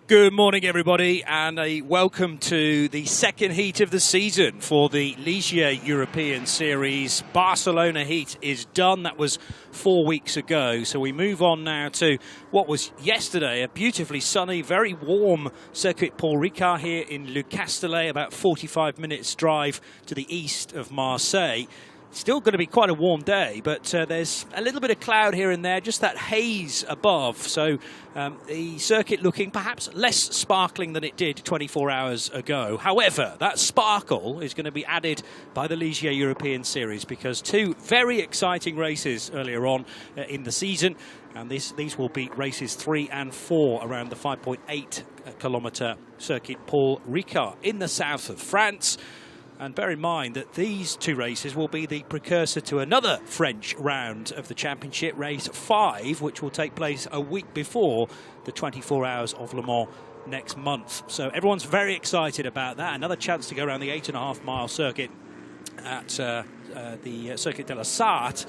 Good morning, everybody, and a welcome to the second heat of the season for the Ligier European Series. Barcelona heat is done. That was 4 weeks ago. So we move on now to what was yesterday, a beautifully sunny, very warm circuit Paul Ricard here in Le Castellet, about 45 minutes drive to the east of Marseille. Still going to be quite a warm day, but there's a little bit of cloud here and there, just that haze above. So the circuit looking perhaps less sparkling than it did 24 hours ago. However, that sparkle is going to be added by the Ligier European Series because two very exciting races earlier on in the season. And these will be races 3 and 4 around the 5.8 kilometre circuit Paul Ricard in the south of France. And bear in mind that these two races will be the precursor to another French round of the championship, race 5, which will take place a week before the 24 Hours of Le Mans next month. So everyone's very excited about that. Another chance to go around the 8.5-mile circuit at the Circuit de la Sarthe.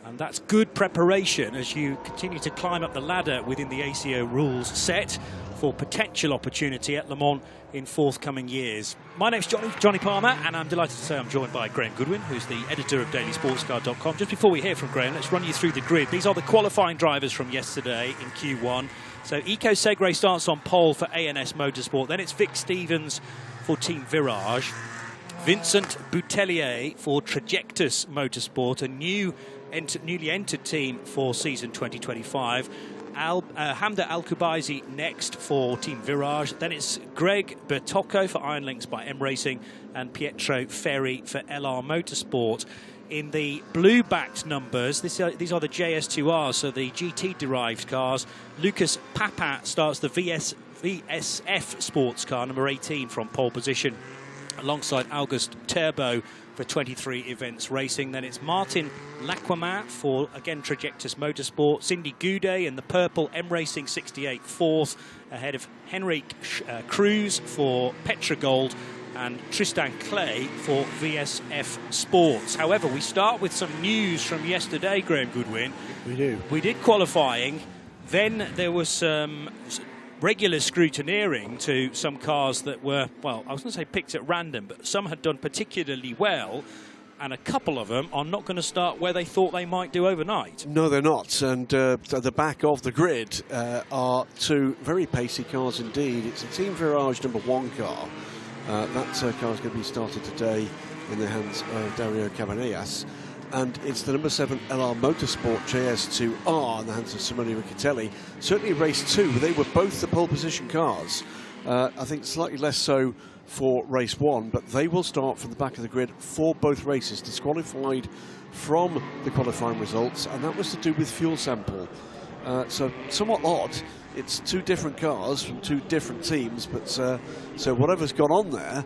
And that's good preparation as you continue to climb up the ladder within the ACO rules set for potential opportunity at Le Mans in forthcoming years. My name's Johnny Palmer, and I'm delighted to say I'm joined by Graham Goodwin, who's the editor of dailysportscar.com. Just before we hear from Graham, let's run you through the grid. These are the qualifying drivers from yesterday in Q1. So Eco Segre starts on pole for ANS Motorsport. Then it's Vic Stevens for Team Virage. Vincent Boutellier for Trajectus Motorsport, a newly entered team for season 2025. Hamda Al-Kubaisi next for Team Virage. Then it's Greg Bertocco for Iron Links by M Racing and Pietro Ferri for LR Motorsport. In the blue-backed numbers, these are the JS2 R, so the GT-derived cars. Lucas Papin starts the VSF sports car, number 18 from pole position, alongside Auguste Turbo for 23 Events Racing. Then it's Martin Lacquemin for, again, Trajectus Motorsport. Cindy Goudet in the purple M Racing 68 fourth, ahead of Henrik Cruz for Petrogold and Tristan Clay for VSF Sports. However, we start with some news from yesterday, Graham Goodwin. We do. We did qualifying. Then there was some regular scrutineering to some cars that were, well, I was going to say picked at random, but some had done particularly well, and a couple of them are not going to start where they thought they might do overnight. No, they're not. And at the back of the grid are two very pacey cars indeed. It's a Team Virage number 1 car. That car is going to be started today in the hands of Dario Cabanillas. And it's the number 7 LR Motorsport JS2 R in the hands of Simone Riccitelli. Certainly race 2, they were both the pole position cars. I think slightly less so for race 1, but they will start from the back of the grid for both races, disqualified from the qualifying results, and that was to do with fuel sample. So somewhat odd. It's two different cars from two different teams, but so whatever's gone on there,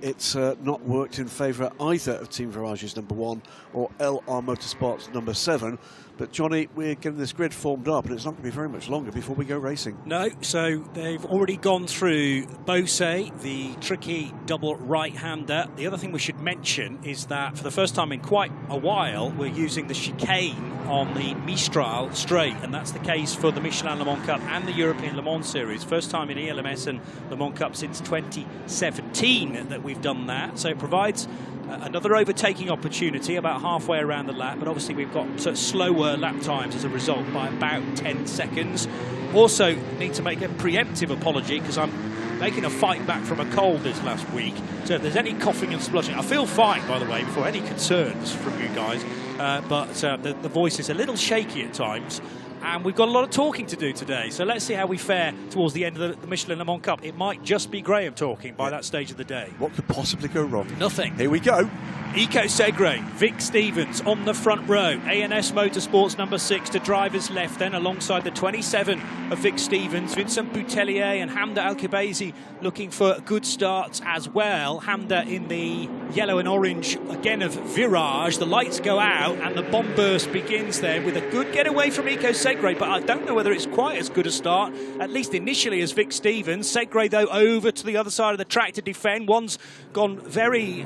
it's not worked in favour either of Team Virage's number 1 or LR Motorsport's number 7. But Johnny, we're getting this grid formed up, and it's not going to be very much longer before we go racing. No, so they've already gone through Bose, the tricky double right-hander. The other thing we should mention is that for the first time in quite a while, we're using the chicane on the Mistral straight, and that's the case for the Michelin Le Mans Cup and the European Le Mans Series. First time in ELMS and Le Mans Cup since 2017 that we've done that. So it provides another overtaking opportunity about halfway around the lap, but obviously we've got slower lap times as a result by about 10 seconds. Also need to make a preemptive apology because I'm making a fight back from a cold this last week. So if there's any coughing and spluttering, I feel fine, by the way, before any concerns from you guys, but the voice is a little shaky at times. And we've got a lot of talking to do today, so let's see how we fare towards the end of the Michelin Le Mans Cup. It might just be Graham talking by that stage of the day. What could possibly go wrong? Nothing. Here we go. Eco Segre, Vic Stevens on the front row. ANS Motorsports number 6 to driver's left, then alongside the 27 of Vic Stevens. Vincent Boutellier and Hamda Al-Kubaisi looking for good starts as well. Hamda in the yellow and orange again of Virage. The lights go out and the bomb burst begins there with a good getaway from Eco Segre, but I don't know whether it's quite as good a start, at least initially, as Vic Stevens. Segre, though, over to the other side of the track to defend. One's gone very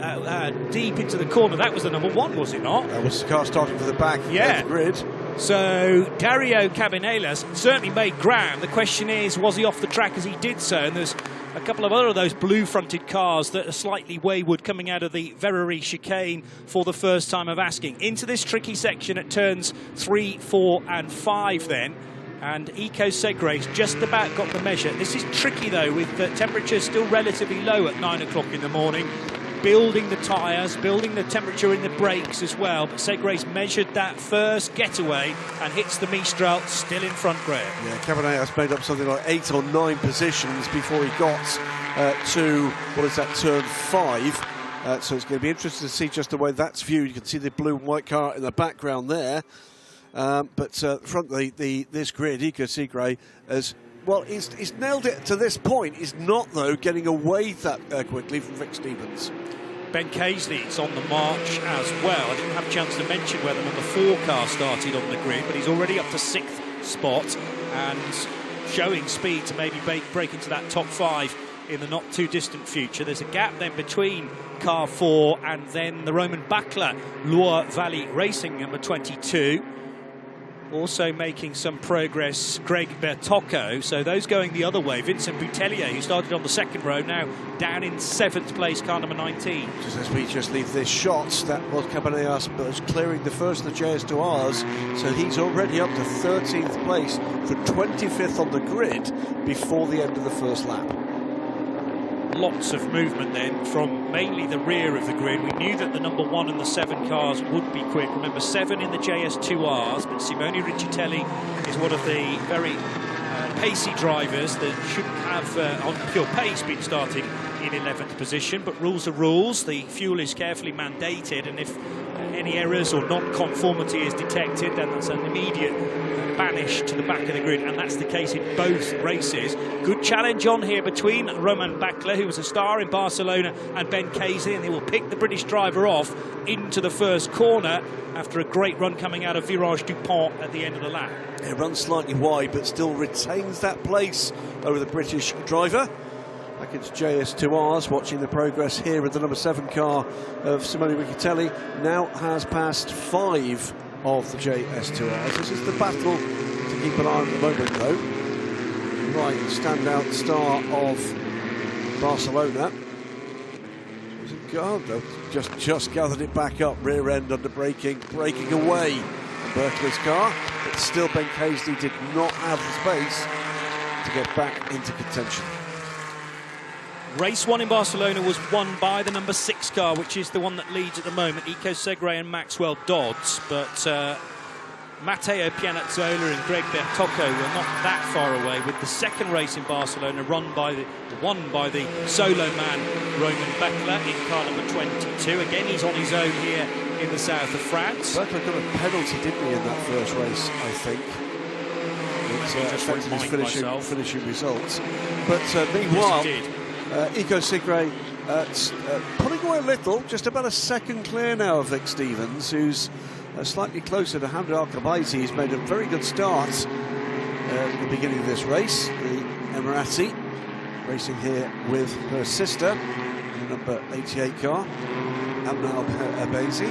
deep into the corner. That was the number 1, was it not? That was the car starting for the back of the grid. So Dario Cabanillas certainly made ground. The question is, was he off the track as he did so? And there's a couple of other of those blue-fronted cars that are slightly wayward coming out of the Verrerie chicane for the first time of asking. Into this tricky section at turns 3, 4 and 5 then. And Eco Segre's just about got the measure. This is tricky though, with the temperatures still relatively low at 9 o'clock in the morning. Building the tyres, building the temperature in the brakes as well. But Segre's measured that first getaway and hits the Mistral still in front, Graham. Yeah, Cabanillas made up something like 8 or 9 positions before he got to, what is that, turn 5. So it's going to be interesting to see just the way that's viewed. You can see the blue and white car in the background there. But front this grid, Eco Segre has, well, he's nailed it to this point. He's not, though, getting away that quickly from Vic Stevens. Ben Casely is on the march as well. I didn't have a chance to mention where the number 4 car started on the grid, but he's already up to 6th spot and showing speed to maybe break into that top 5 in the not too distant future. There's a gap then between car 4 and then the Roman Bacla Loire Valley Racing number 22. Also making some progress, Greg Bertocco. So those going the other way. Vincent Boutellier, who started on the 2nd row, now down in 7th place, car number 19. Just as we just leave this shot, that was Cabanillas was clearing the first of the JS2 Rs. So he's already up to 13th place for 25th on the grid before the end of the first lap. Lots of movement then from mainly the rear of the grid. We knew that the number 1 and the 7 cars would be quick. Remember, 7 in the JS2 Rs, but Simone Riccitelli is one of the very pacey drivers that shouldn't have, on pure pace, been starting in 11th position. But rules are rules. The fuel is carefully mandated, and if any errors or non-conformity is detected, then that's an immediate banish to the back of the grid, and that's the case in both races. Good challenge on here between Roman Bacla, who was a star in Barcelona, and Ben Casey, and they will pick the British driver off into the first corner after a great run coming out of Virage Dupont at the end of the lap. It runs slightly wide, but still retains that place over the British driver. Back into JS2 Rs, watching the progress here with the number 7 car of Simone Riccitelli. Now has passed 5 of the JS2 Rs. This is the battle to keep an eye on at the moment, though. Right, standout star of Barcelona. God, no, just gathered it back up, rear end under braking away from Berkeley's car, but still Ben Casey did not have the space to get back into contention. Race 1 in Barcelona was won by the number 6 car, which is the one that leads at the moment, Eco Segre and Maxwell Dodds. But Matteo Pianazzola and Greg Bertocco were not that far away, with the 2nd race in Barcelona won by the solo man Roman Bacla in car number 22. Again, he's on his own here in the south of France. Bacla got a penalty, didn't he, in that first race, I think. It affected his finishing results. But meanwhile, yes, Eco Segre pulling away a little, just about a second clear now of Vic Stevens, who's slightly closer to Hamda Al-Khabaisi. He's made a very good start at the beginning of this race. The Emirati racing here with her sister, number 88 car, Hamda Al-Khabaisi,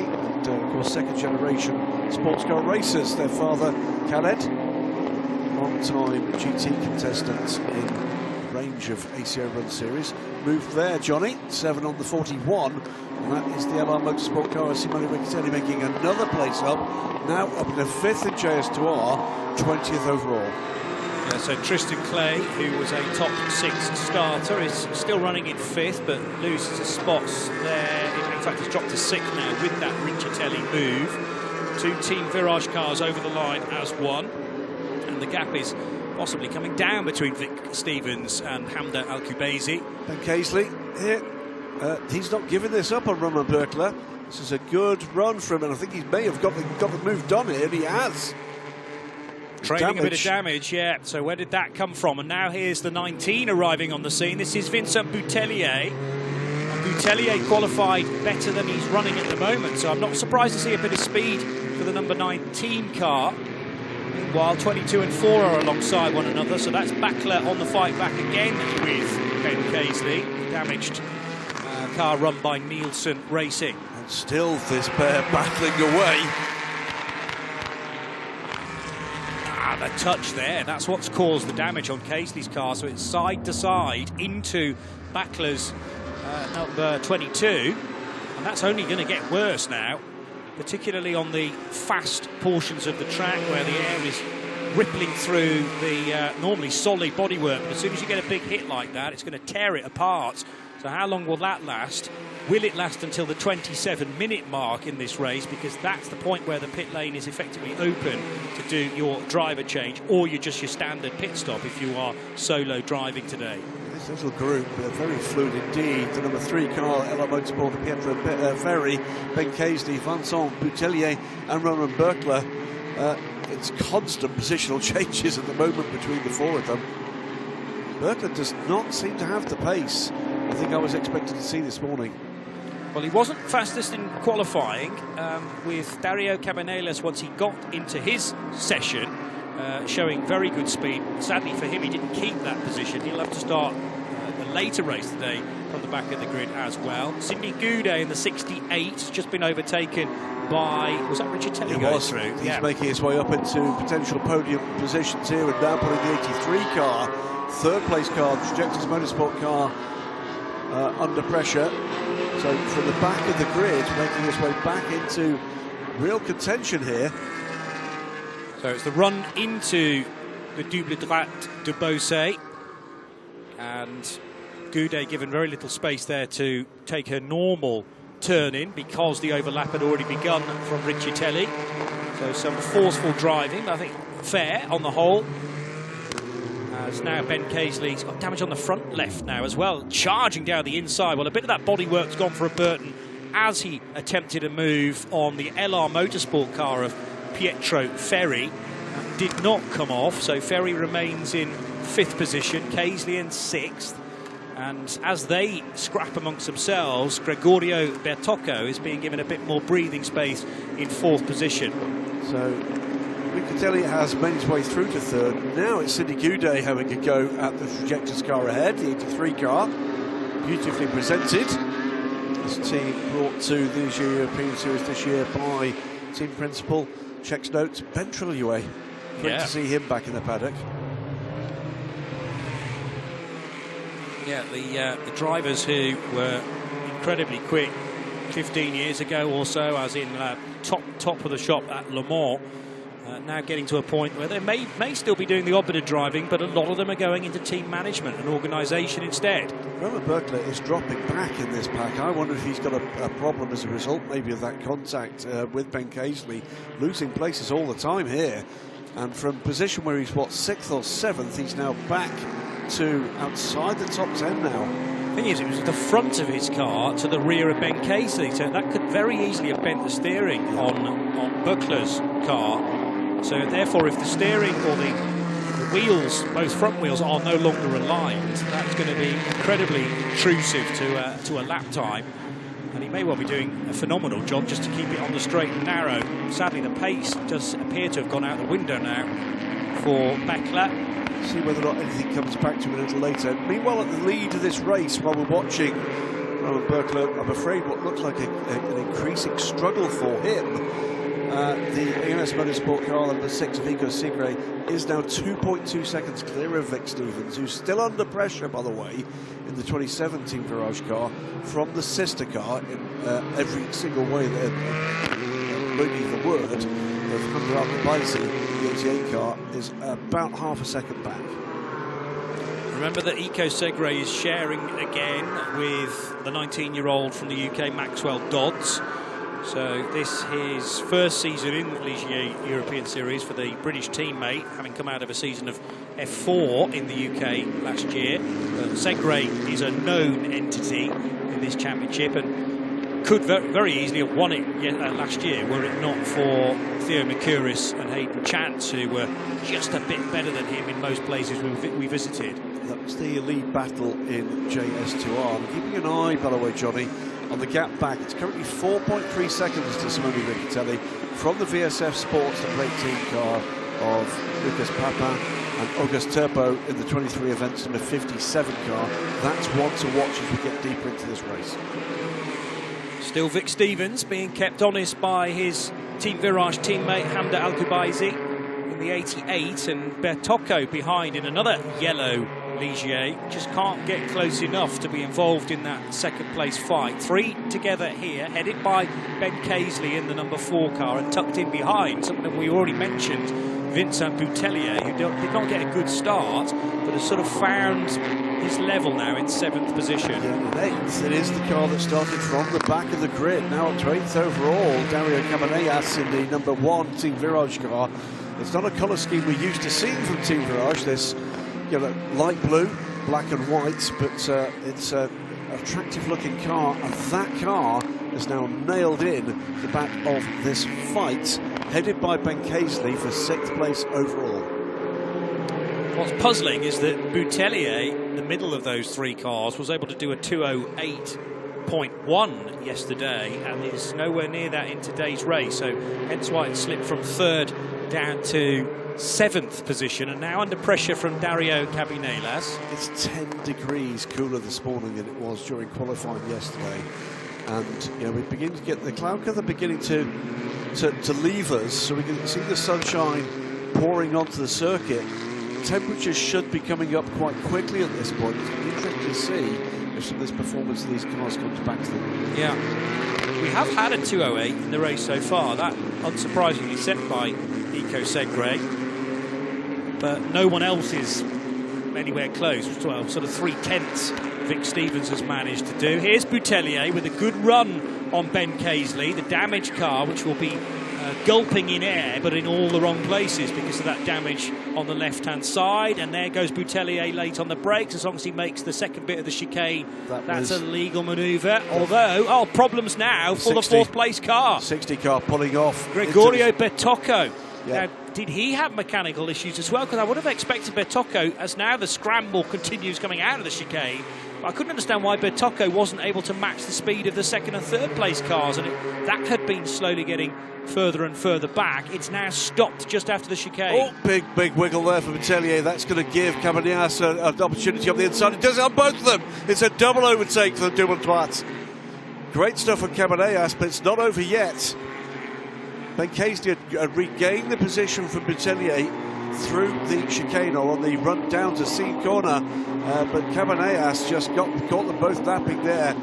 and of course second generation sports car racers. Their father, Khaled, long-time GT contestant in range of ACO Run Series. Moved there, Johnny, 7 on the 41, and that is the LR Motorsport car. Simone Riccitelli making another place up, now up to 5th in JS2 R, 20th overall. Yeah, so Tristan Clay, who was a top 6 starter, is still running in 5th, but loses his spots there. In fact, he's dropped to 6th now with that Riccitelli move. 2 Team Virage cars over the line as one, and the gap is possibly coming down between Vic Stevens and Hamda Al-Khabaisi. Ben Casely here, he's not giving this up on Roman Bacla. This is a good run for him, and I think he may have got the move done here. He has. Trading a bit of damage, yeah. So where did that come from? And now here's the 19 arriving on the scene. This is Vincent Boutellier. Boutellier qualified better than he's running at the moment, so I'm not surprised to see a bit of speed for the number 19 car. While 22 and 4 are alongside one another, so that's Bacla on the fight back again with Ben Casely. Damaged car run by Nielsen Racing. And still this pair battling away. The touch there, that's what's caused the damage on Castellet's car. So it's side to side into Backler's number 22. And that's only going to get worse now, particularly on the fast portions of the track where the air is rippling through the normally solid bodywork. But as soon as you get a big hit like that, it's going to tear it apart. So how long will that last? Will it last until the 27-minute mark in this race? Because that's the point where the pit lane is effectively open to do your driver change, or you're just your standard pit stop if you are solo driving today. This little group, very fluid indeed. The number 3 car, LR Motorsport, Pietro Ferri, Ben Castellet, Vincent Boutellier and Roman Berkler. It's constant positional changes at the moment between the 4 of them. Berkler does not seem to have the pace I think I was expected to see this morning. Well, he wasn't fastest in qualifying with Dario Cabanillas once he got into his session, showing very good speed. Sadly for him, he didn't keep that position. He'll have to start the later race today from the back of the grid as well. Sidney Goudet in the 68, just been overtaken by, was that Richard Telly going through? He's making his way up into potential podium positions here, and now putting the 83 car, 3rd place car, the Trajectories Motorsport car, under pressure. So from the back of the grid, making his way back into real contention here. So it's the run into the Double Droite de Beausset, and Goudet given very little space there to take her normal turn in because the overlap had already begun from Riccitelli. So some forceful driving, I think fair on the whole. As now Ben Castellet's got damage on the front left now as well, charging down the inside. Well, a bit of that bodywork's gone for a Burton as he attempted a move on the LR Motorsport car of Pietro Ferri. Did not come off, so Ferri remains in 5th position, Castellet in 6th. And as they scrap amongst themselves, Gregorio Bertocco is being given a bit more breathing space in 4th position. So Riccitelli has made his way through to 3rd. Now it's Sidney Goudet having a go at the Trajectories car ahead, the 83 car. Beautifully presented. This team brought to the Ligier European Series this year by team principal, checks notes, Ben Trillouet. Great to see him back in the paddock. Yeah, the drivers who were incredibly quick 15 years ago or so, as in top of the shop at Le Mans, now getting to a point where they may still be doing the odd bit of driving, but a lot of them are going into team management and organisation instead. Roman Berkler is dropping back in this pack. I wonder if he's got a problem as a result maybe of that contact with Ben Castellet, losing places all the time here. And from position where he's, what, 6th or 7th, he's now back to outside the top 10 now. The thing is, it was the front of his car to the rear of Ben Castellet, so that could very easily have bent the steering on Berkler's car. So therefore, if the steering or the wheels, both front wheels, are no longer aligned, that's going to be incredibly intrusive to a lap time. And he may well be doing a phenomenal job just to keep it on the straight and narrow. Sadly, the pace does appear to have gone out the window now for Beckler. See whether or not anything comes back to him a little later. Meanwhile, at the lead of this race, while we're watching Roman Berkler, I'm afraid what looks like an increasing struggle for him. The ELMS Motorsport car, number 6 of Eco Sigre, is now 2.2 seconds clear of Vic Stevens, who's still under pressure, by the way, in the 2017 Garage car from the sister car in every single way that really the word of Hyundai Alcobaisi. The 88 car is about half a second back. Remember that Eco Segre is sharing again with the 19-year-old from the UK, Maxwell Dodds. So this is his first season in the Ligier European Series for the British teammate, having come out of a season of F4 in the UK last year. Segre is a known entity in this championship and could very easily have won it last year were it not for Theo Mercouris and Hayden Chance, who were just a bit better than him in most places we visited. That was the lead battle in JS2 R. Keeping an eye, by the way, Johnny, on the gap back. It's currently 4.3 seconds to Simone Riccitelli from the VSF Sports number 18 car of Lucas Papin and Auguste Turbo in the 23 events number 57 car. That's one to watch as we get deeper into this race. Still Vic Stevens being kept honest by his Team Virage teammate Hamda Alkubaisi in in the 88, and Bertocco behind in another yellow Ligier. Just can't get close enough to be involved in that second place fight. 3 together here, headed by Ben Caisley in the number 4 car, and tucked in behind, something we already mentioned, Vincent Boutellier, who did not get a good start, but has sort of found his level now in 7th position. Yeah, 8th. It is the car that started from the back of the grid. Now up to 8th overall. Dario Cabanellas in the number 1 Team Virage car. It's not a colour scheme we're used to seeing from Team Virage. This, you know, light blue, black and white, but it's an attractive-looking car, and that car is now nailed in the back of this fight, headed by Ben Caisley for 6th place overall. What's puzzling is that Boutellier, in the middle of those 3 cars, was able to do a 2:08.1 yesterday, and is nowhere near that in today's race. So hence why it slipped from 3rd down to 7th position, and now under pressure from Dario Cabanellas. It's 10 degrees cooler this morning than it was during qualifying yesterday, and you know, we begin to get the cloud cover beginning to leave us, so we can see the sunshine pouring onto the circuit. Temperatures should be coming up quite quickly at this point. It's going to be interesting to see if some of this performance of these cars comes back to them. Yeah, we have had a 2:08 in the race so far. That unsurprisingly set by Nico Segre, but no one else is anywhere close. Well, sort of 3/10 Vic Stevens has managed to do. Here's Boutellier with a good run on Ben Caisley, the damaged car, which will be gulping in air, but in all the wrong places because of that damage on the left-hand side. And there goes Boutellier late on the brakes. As long as he makes the second bit of the chicane, that's a legal manoeuvre. Although, problems now for the 4th place car. 60 car pulling off. Gregorio Bertocco. Yeah. Now, did he have mechanical issues as well? Because I would have expected Bertocco, as now the scramble continues coming out of the chicane, I couldn't understand why Bertocco wasn't able to match the speed of the 2nd and 3rd place cars, and that had been slowly getting further and further back. It's now stopped just after the chicane. Oh, big wiggle there for Boutellier. That's going to give Cabanellas an opportunity on the inside. It does it on both of them. It's a double overtake for the double twat. Great stuff from Cabanellas, but it's not over yet. Ben Caisley had regained the position from Boutellier through the chicane or on the run down to Seed Corner, but Cabanellas just caught them both napping there.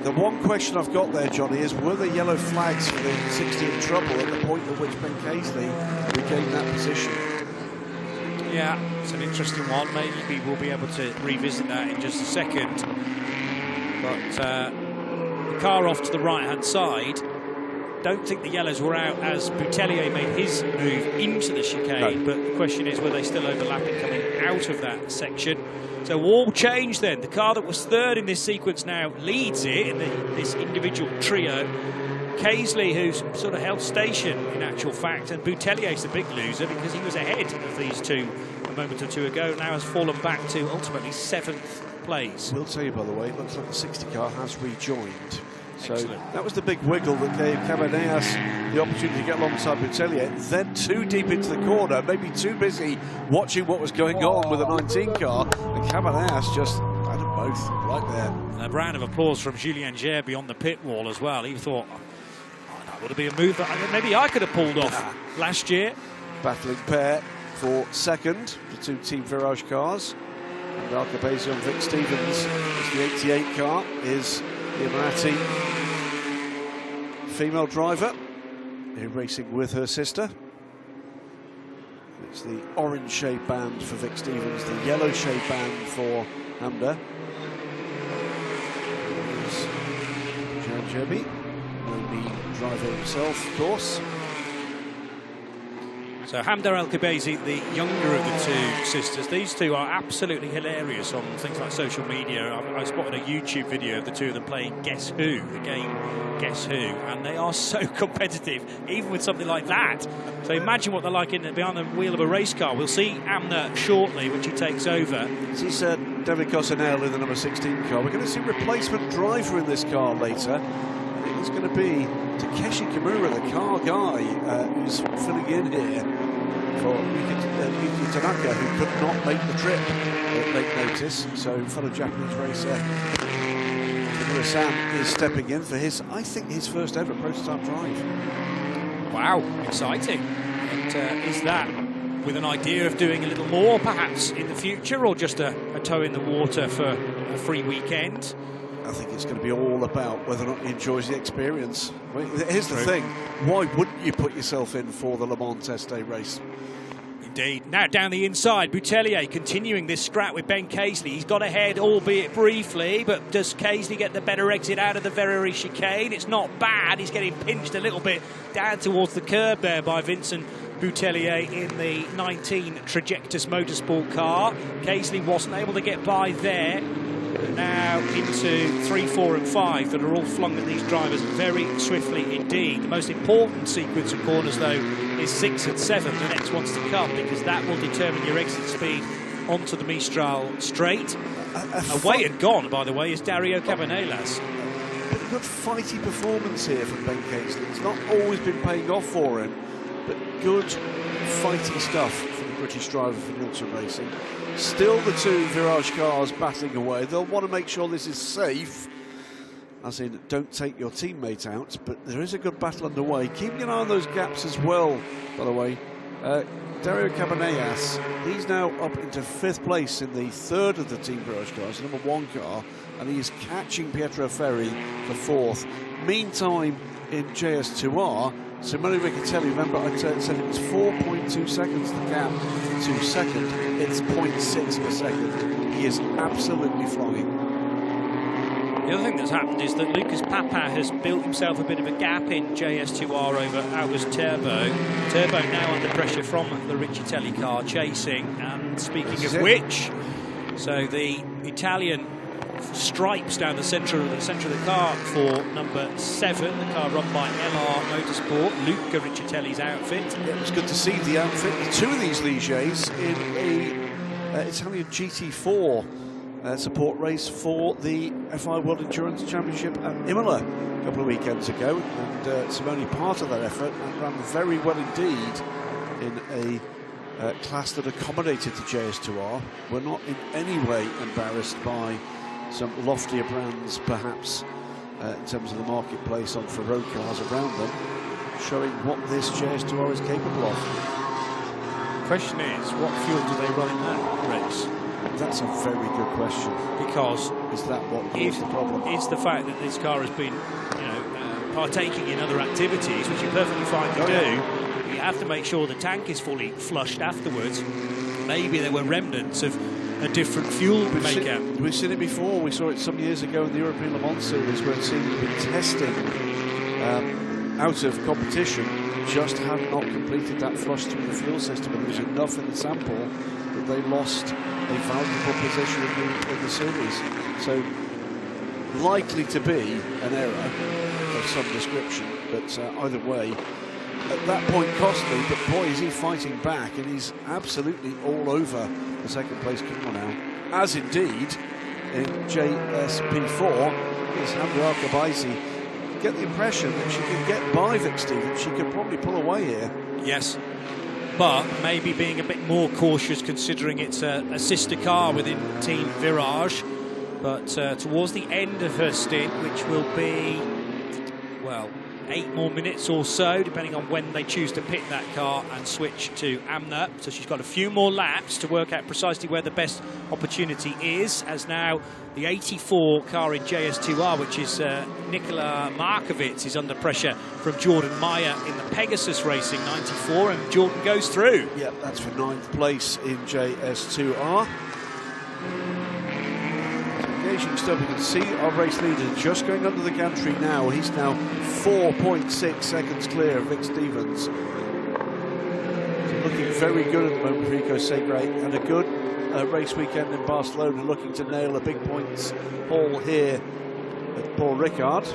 The one question I've got there, Johnny, is were there yellow flags for the 60 in trouble at the point at which Ben Caisley regained that position? Yeah, it's an interesting one. Maybe we'll be able to revisit that in just a second. But the car off to the right-hand side, don't think the yellows were out as Boutellier made his move into the chicane, but the question is, were they still overlapping coming out of that section? So all change then. The car that was 3rd in this sequence now leads it in this individual trio. Caisley, who's sort of held station in actual fact, and Boutelier's the big loser because he was ahead of these two a moment or two ago, now has fallen back to ultimately 7th place. We'll tell you, by the way, it looks like the 60 car has rejoined. So Excellent. that was the big wiggle that gave Cabanellas the opportunity to get alongside Boutellier, then too deep into the corner, maybe too busy watching what was going on with the 19 car, and Cabanellas just had them both right there. A round of applause from Julien Gerby on the pit wall as well. He thought, that would have been a move that maybe I could have pulled off last year. Battling pair for 2nd, the 2 Team Virage cars. And Alcabazi on Vic Stevens as the 88 car is the Emirati female driver who racing with her sister. It's the orange shade band for Vic Stevens, the yellow shade band for Hamda. Jan Gerby, no mean driver himself, of course. So Hamda Alcabazi, the younger of the 2 sisters. These 2 are absolutely hilarious on things like social media. I spotted a YouTube video of the 2 of them playing Guess Who, the game Guess Who, and they are so competitive, even with something like that. So imagine what they're like behind the wheel of a race car. We'll see Hamda shortly when she takes over. This is David Cossanel in the number 16 car. We're going to see replacement driver in this car later. It's going to be Takeshi Kimura, the car guy, who's filling in here for Yuki Tanaka, who could not make the trip at late notice. So fellow Japanese racer Kimura-san is stepping in for his, I think, his first ever prototype drive. Wow, exciting. And But is that with an idea of doing a little more perhaps in the future, or just a toe in the water for a free weekend? I think it's going to be all about whether or not he enjoys the experience. Here's the thing, why wouldn't you put yourself in for the Le Mans Test Day race? Indeed. Now down the inside, Boutellier continuing this scrap with Ben Casely. He's got ahead, albeit briefly, but does Casely get the better exit out of the Verrerie chicane? It's not bad. He's getting pinched a little bit down towards the curb there by Vincent Boutellier in the 19 Trajectus Motorsport car. Casely wasn't able to get by there. Now into 3, 4 and 5 that are all flung at these drivers very swiftly indeed. The most important sequence of corners though is 6 and 7, the next ones to come, because that will determine your exit speed onto the Mistral straight. Away and gone, by the way, is Dario Cabanellas. A good fighty performance here from Ben Casely. It's not always been paying off for him, but good fighty stuff from the British driver for Nielsen Racing. Still the two Virage cars battling away. They'll want to make sure this is safe, as in don't take your teammate out, but there is a good battle underway. Keeping an eye on those gaps as well, by the way. Dario Cabanellas, he's now up into 5th place in the 3rd of the Team Virage cars, number 1 car, and he is catching Pietro Ferri for 4th. Meantime, in JS2R, Simone Riccitelli, remember I said it was 4.2 seconds the gap to 2nd. It's 0.6 per second. He is absolutely flying. The other thing that's happened is that Lucas Papin has built himself a bit of a gap in JS2R over August Turbo. Turbo now under pressure from the Riccitelli car chasing. And speaking of which, so the Italian stripes down the centre of the car for number 7, the car run by LR Motorsport, Luca Riccitelli's outfit. It was good to see the outfit, 2 of these Ligiers in a Italian GT4 support race for the FI World Endurance Championship at Imola a couple of weekends ago, and Simone part of that effort and ran very well indeed in a class that accommodated the JS2R. We're not in any way embarrassed by some loftier brands, perhaps, in terms of the marketplace on for road cars around them, showing what this JS2R is capable of. The question is, what fuel do they run in that race? That's a very good question. Because is that what caused the problem? It's the fact that this car has been, partaking in other activities, which you're perfectly fine to do. You have to make sure the tank is fully flushed afterwards. Maybe there were remnants of a different fuel makeup. We've seen it before. We saw it some years ago in the European Le Mans Series, where it seemed to be testing out of competition, just had not completed that flush through the fuel system, and there was enough in the sample that they lost a valuable position in the series. So likely to be an error of some description, but either way, at that point costly, but boy is he fighting back, and he's absolutely all over the 2nd place car now, as indeed in JS P4 is Hamza Al-Kabaisi. You get the impression that she could get by Vic Stevens, she could probably pull away here. Yes, but maybe being a bit more cautious considering it's a sister car within Team Virage. But towards the end of her stint, which will be, well, 8 more minutes or so, depending on when they choose to pit that car and switch to AMNA. So she's got a few more laps to work out precisely where the best opportunity is, as now the 84 car in JS2R, which is Nikola Markovic, is under pressure from Jordan Meyer in the Pegasus Racing 94, and Jordan goes through. Yep, that's for 9th place in JS2R. Engaging stuff, you can see our race leader just going under the gantry now. He's now 4.6 seconds clear of Vic Stevens. Looking very good at the moment for Rico Segre, and a good race weekend in Barcelona, looking to nail a big points haul here at Paul Ricard.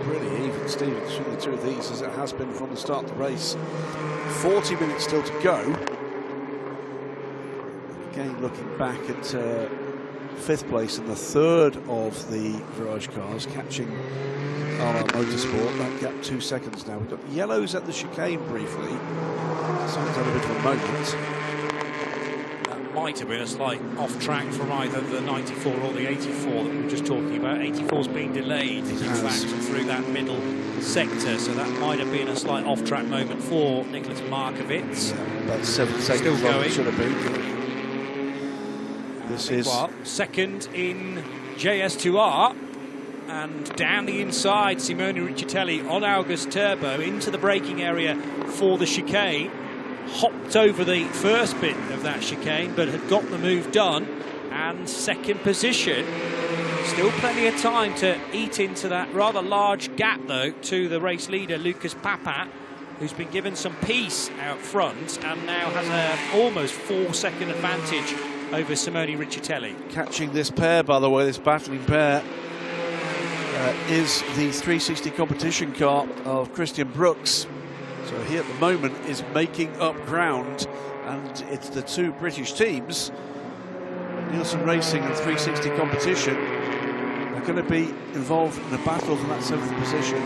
Really even Stevens through the 2 of these, as it has been from the start of the race. 40 minutes still to go. Again, looking back at 5th place in the 3rd of the Virage cars, catching RR Motorsport. That gap 2 seconds now. We've got yellows at the chicane briefly. Sounds like a bit of a moment. might have been a slight off track from either the 94 or the 84 that we were just talking about. 84's been delayed, in fact, through that middle sector, so that might have been a slight off track moment for Nicholas Markovits. About 7 seconds long it should have been. This is second in JS2 R, and down the inside, Simone Riccitelli on August Turbo into the braking area for the chicane. Hopped over the first bit of that chicane, but had got the move done, and second position. Still plenty of time to eat into that rather large gap, though, to the race leader, Lucas Papat, who's been given some peace out front and now has an almost 4-second advantage over Simone Riccitelli. Catching this pair, by the way, this battling pair, is the 360 competition car of Christian Brooks. So he at the moment is making up ground, and it's the two British teams, Nielsen Racing and 360 competition, are going to be involved in a battle for that 7th position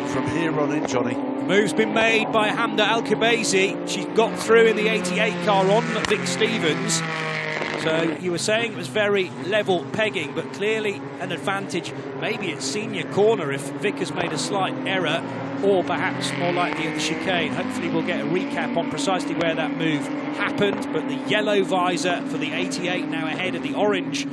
from here on in, Johnny. Move's been made by Hamda Al-Khabazi. She's got through in the 88 car on Vic Stevens. So you were saying it was very level pegging, but clearly an advantage maybe at senior corner if Vic has made a slight error, or perhaps more likely at the chicane. Hopefully we'll get a recap on precisely where that move happened, but the yellow visor for the 88 now ahead of the orange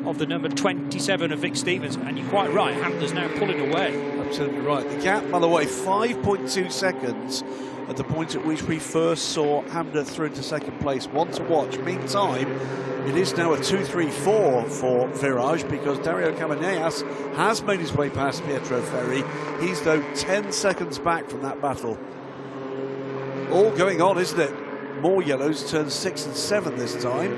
of the number 27 of Vic Stevens, and you're quite right, Hamda's now pulling away. Absolutely right. The gap, by the way, 5.2 seconds at the point at which we first saw Hamda through into second place. One to watch. Meantime, it is now a 2-3-4 for Virage, because Dario Camaneas has made his way past Pietro Ferri. He's, though, 10 seconds back from that battle. All going on, isn't it? More yellows, turns 6 and 7 this time.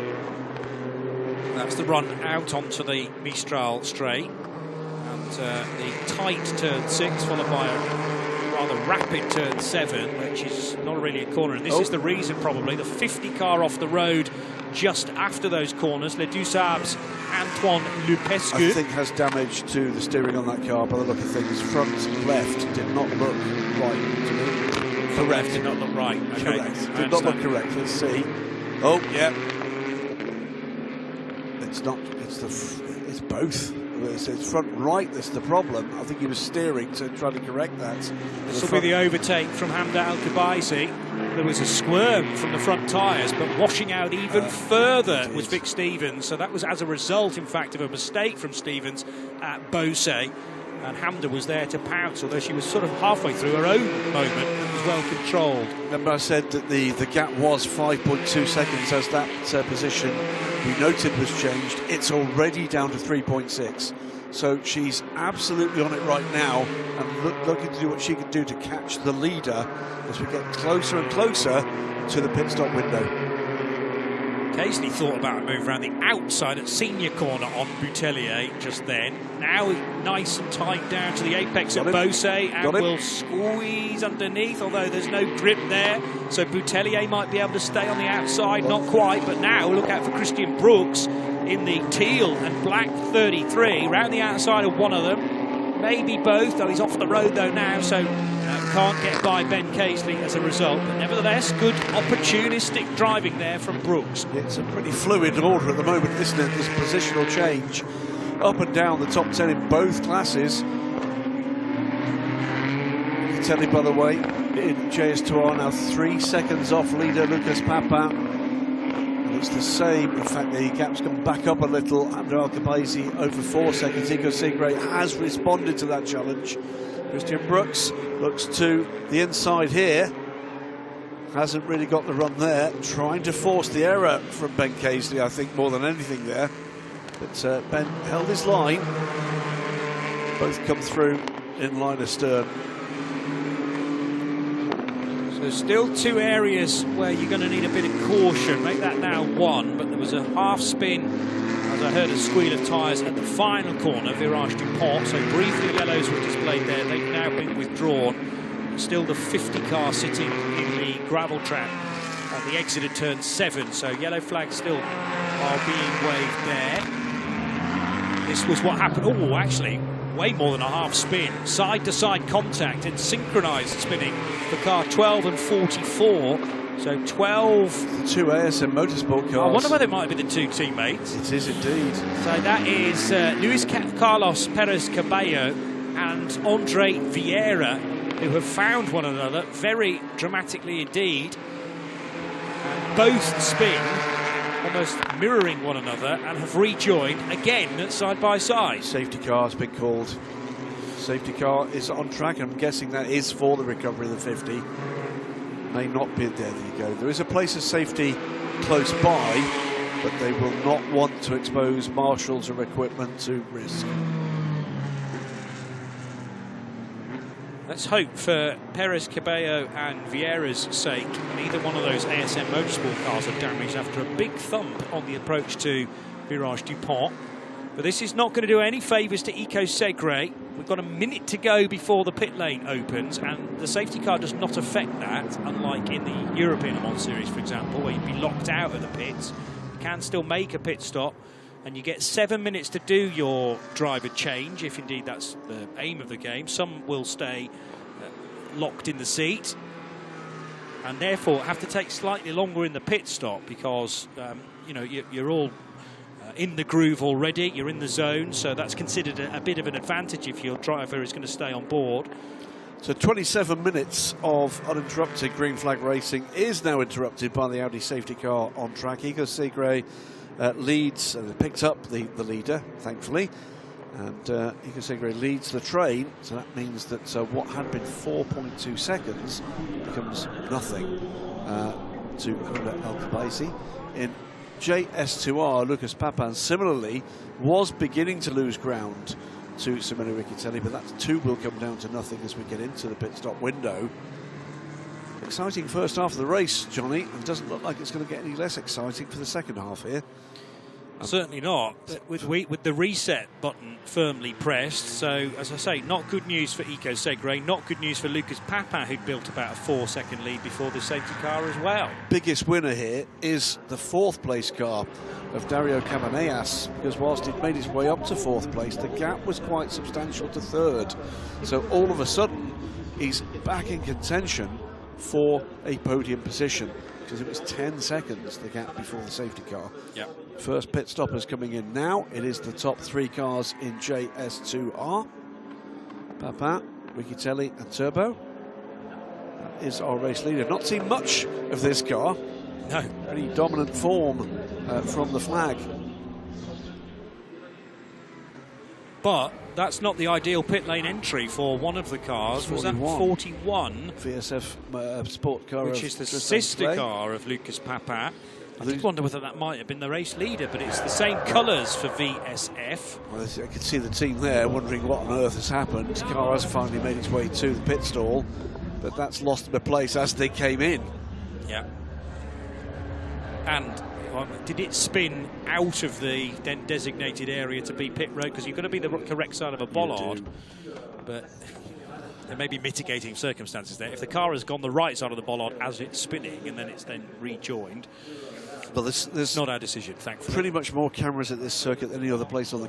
That's the run out onto the Mistral straight. And the tight turn 6, followed by a rather rapid turn 7, which is not really a corner. And this is the reason, probably, the 50 car off the road just after those corners. Le Dusab's Antoine Lupescu, I think, has damage to the steering on that car by the look of things. Front left did not look right to me. Correct, did not look right. Okay. Correct. Did not look correct. Let's see. Oh, yeah. It's not. It's both. It's front right that's the problem. I think he was steering to try to correct that. This will be the overtake from Hamda Al-Khabazi. There was a squirm from the front tyres, but washing out even further was Vic Stevens. So that was as a result, in fact, of a mistake from Stevens at Beausset. And Hamda was there to pounce, although she was sort of halfway through her own moment and was well controlled. Remember I said that the gap was 5.2 seconds as that position we noted was changed. It's already down to 3.6. So she's absolutely on it right now, and looking to do what she can do to catch the leader as we get closer and closer to the pit stop window. Casely thought about a move around the outside at senior corner on Boutellier just then. Now nice and tight down to the apex at Beausset, and will squeeze underneath, although there's no grip there. So Boutellier might be able to stay on the outside, not quite, but now look out for Christian Brooks in the teal and black 33, round the outside of one of them, maybe both, though he's off the road though now, so can't get by Ben Casely as a result. But nevertheless, good opportunistic driving there from Brooks. It's a pretty fluid order at the moment, isn't it? This positional change up and down the top 10 in both classes. You can tell you, by the way, in JS2 R now 3 seconds off leader Lucas Papat. It's the same. In fact, the gap's come back up a little. Hamda Al-Khabazi over 4 seconds. Igo Sigre has responded to that challenge. Christian Brooks looks to the inside here. Hasn't really got the run there. Trying to force the error from Ben Casely, I think, more than anything there. But Ben held his line. Both come through in line astern. There's still two areas where you're going to need a bit of caution. Make that now 1, but there was a half spin, as I heard a squeal of tyres at the final corner, Virage du Pont. So briefly yellows were displayed there. They've now been withdrawn. Still the 50 car sitting in the gravel trap on the exit at turn 7. So yellow flags still are being waved there. This was what happened. Oh, actually, way more than a half spin. Side-to-side contact and synchronised spinning for car 12 and 44 So 12. The two ASM Motorsport cars. I wonder whether it might be the two teammates. It is indeed. So that is Luis Carlos Perez Cabello and Andre Vieira, who have found one another very dramatically indeed. And both spin, almost mirroring one another, and have rejoined again side by side. Safety car has been called. Safety car is on track. I'm guessing that is for the recovery of the 50. May not be. There you go. There is a place of safety close by, but they will not want to expose marshals or equipment to risk. Let's hope for Perez Cabello and Vieira's sake neither one of those ASM Motorsport cars are damaged after a big thump on the approach to Virage Dupont. But this is not going to do any favours to Eco Segre. We've got a minute to go before the pit lane opens, and the safety car does not affect that, unlike in the European Le Mans Series, for example, where you'd be locked out of the pits. You can still make a pit stop, and you get 7 minutes to do your driver change, if indeed that's the aim of the game. Some will stay locked in the seat, and therefore have to take slightly longer in the pit stop because you know, you're all in the groove already, you're in the zone, so that's considered a bit of an advantage if your driver is going to stay on board. So 27 minutes of uninterrupted green flag racing is now interrupted by the Audi safety car on track. Eco Segre leads, picked up the leader, thankfully, and Eco Segre leads the train, so that means that what had been 4.2 seconds becomes nothing to Honda El Khabaisi. In JS2R, Lucas Papin similarly was beginning to lose ground to Simone Riccitelli, but that too will come down to nothing as we get into the pit stop window. Exciting first half of the race, Johnny, and doesn't look like it's going to get any less exciting for the second half here. Certainly not, with the reset button firmly pressed. So, as I say, not good news for Eco Segre, not good news for Lucas Papin, who'd built about a 4-second lead before the safety car as well. Biggest winner here is the fourth place car of Dario Cabanillas, because whilst it made its way up to fourth place, the gap was quite substantial to third. So all of a sudden, he's back in contention for a podium position, because it was 10 seconds the gap before the safety car. Yep. First pit stoppers coming in now. It is the top three cars in JS2R. Papin, Riccitelli and Turbo. That is our race leader. Not seen much of this car. No. Pretty dominant form from the flag. But that's not the ideal pit lane entry for one of the cars. Was that 41? VSF sport car, which is the sister car of Lucas Papin. I did wonder whether that might have been the race leader, but it's the same colours for VSF. Well, I can see the team there wondering what on earth has happened. The car has finally made its way to the pit stall, but that's lost a place as they came in. Yeah. And did it spin out of the then designated area to be pit road? Because you've got to be the correct side of a bollard. But there may be mitigating circumstances there. If the car has gone the right side of the bollard as it's spinning and then it's then rejoined, well, there's not our decision, thankfully. Pretty much more cameras at this circuit than any other place on the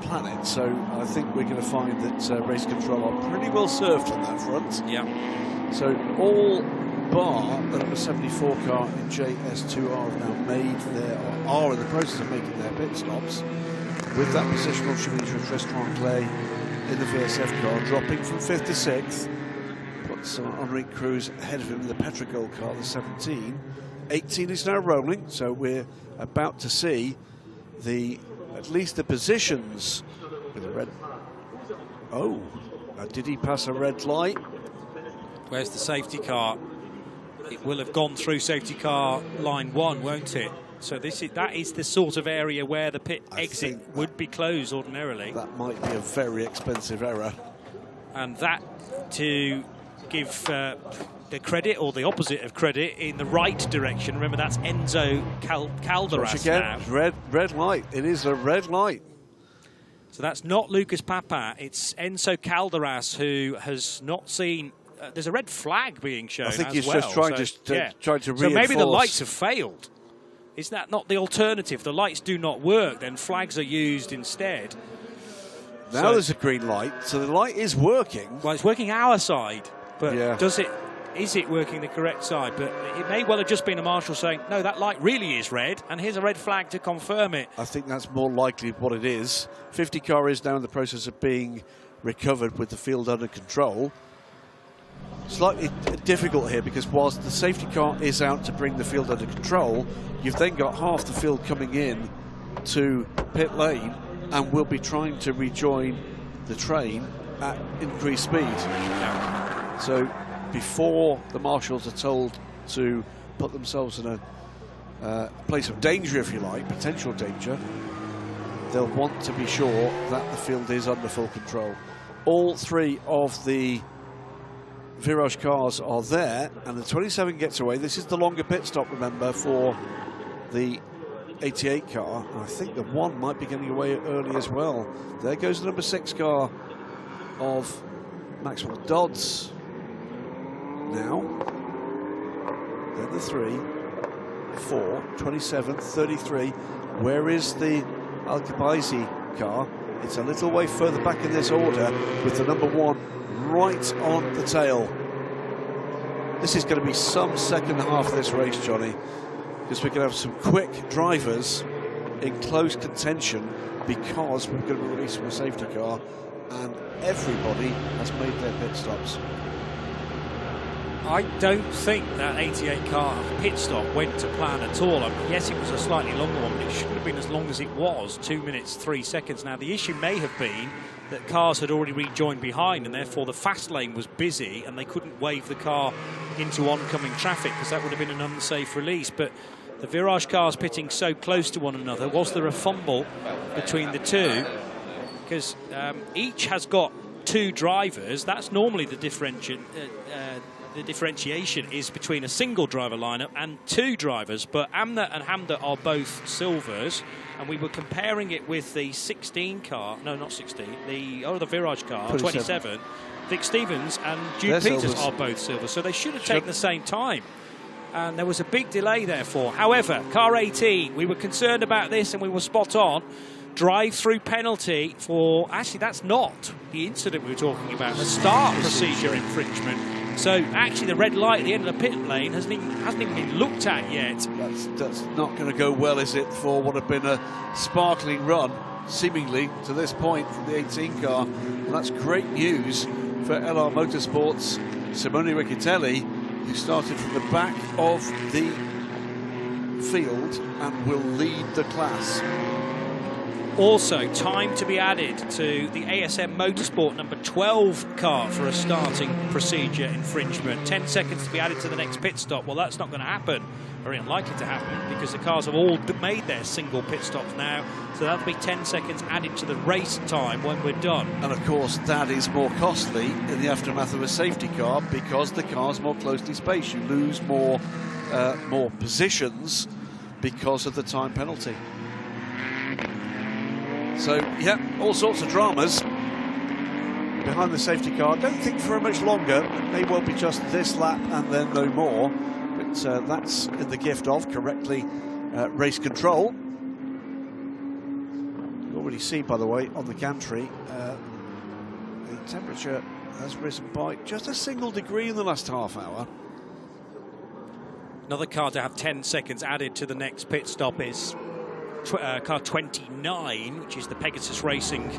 planet, so I think we're going to find that race control are pretty well served on that front. Yeah. So all bar the number 74 car in JS2R have now made their, or are in the process of making their pit stops, with that positional change for Tristan Clay in the VSF car, dropping from 5th to 6th. Puts Henri Cruz ahead of him in the Petrogol car, the 17. 18 is now rolling, so we're about to see at least the positions with a red. Oh, did he pass a red light? Where's the safety car? It will have gone through safety car line 1, won't it? So that is the sort of area where the pit exit would be closed ordinarily. That might be a very expensive error. And that to give the credit, or the opposite of credit, in the right direction. Remember, that's Enzo Calderas now. Red light. It is a red light. So that's not Lucas Papin. It's Enzo Calderas, who has not seen... there's a red flag being shown. I think as he's well. just trying to reinforce. So maybe the lights have failed. Is that not the alternative? The lights do not work, then flags are used instead. Now there's a green light, so the light is working. Well, it's working our side, but does it is it working the correct side? But it may well have just been a marshal saying, no, that light really is red, and here's a red flag to confirm it. I think that's more likely what it is. 50 car is now in the process of being recovered with the field under control. Slightly difficult here because whilst the safety car is out to bring the field under control, you've then got half the field coming in to pit lane and will be trying to rejoin the train at increased speed. So before the marshals are told to put themselves in a place of danger, if you like, potential danger, they'll want to be sure that the field is under full control. All three of the Virage cars are there, and the 27 gets away. This is the longer pit stop, remember, for the 88 car. And I think the one might be getting away early as well. There goes the number 6 car of Maxwell Dodds now. Then the 3, 4, 27, 33. Where is the Al-Khabaisi car? It's a little way further back in this order with the number 1 right on the tail. This is going to be some second half of this race, Johnny, because we're going to have some quick drivers in close contention because we're going to be released from a safety car and everybody has made their pit stops. I don't think that 88 car pit stop went to plan at all. I mean, yes, it was a slightly longer one, but it shouldn't have been as long as it was, 2 minutes, 3 seconds. Now, the issue may have been that cars had already rejoined behind, and therefore the fast lane was busy, and they couldn't wave the car into oncoming traffic, because that would have been an unsafe release. But the Virage cars pitting so close to one another, was there a fumble between the two? Because each has got 2 drivers. That's normally the differentiation is between a single driver lineup and 2 drivers, but Amna and Hamda are both silvers, and we were comparing it with the 16 car, no, not 16, the Virage car, 27. Vic Stevens and Jude Peters are both silver, so they should have taken the same time. And there was a big delay therefore. However, car 18, we were concerned about this and we were spot on. Drive-through penalty for, actually that's not the incident we were talking about, the start procedure infringement. So actually the red light at the end of the pit lane hasn't even been looked at yet. That's not going to go well, is it, for what had been a sparkling run, seemingly, to this point from the 18 car. And that's great news for LR Motorsports' Simone Riccitelli, who started from the back of the field and will lead the class. Also, time to be added to the ASM Motorsport number 12 car for a starting procedure infringement. 10 seconds to be added to the next pit stop. Well, that's not going to happen. Very unlikely to happen because the cars have all made their single pit stops now. So that'll be 10 seconds added to the race time when we're done. And of course, that is more costly in the aftermath of a safety car because the car's more closely spaced. You lose more positions because of the time penalty. So, yeah, all sorts of dramas behind the safety car. Don't think for much longer. It may well be just this lap and then no more. But that's in the gift of correctly race control. You already see, by the way, on the gantry, the temperature has risen by just a single degree in the last half hour. Another car to have 10 seconds added to the next pit stop is car 29, which is the Pegasus Racing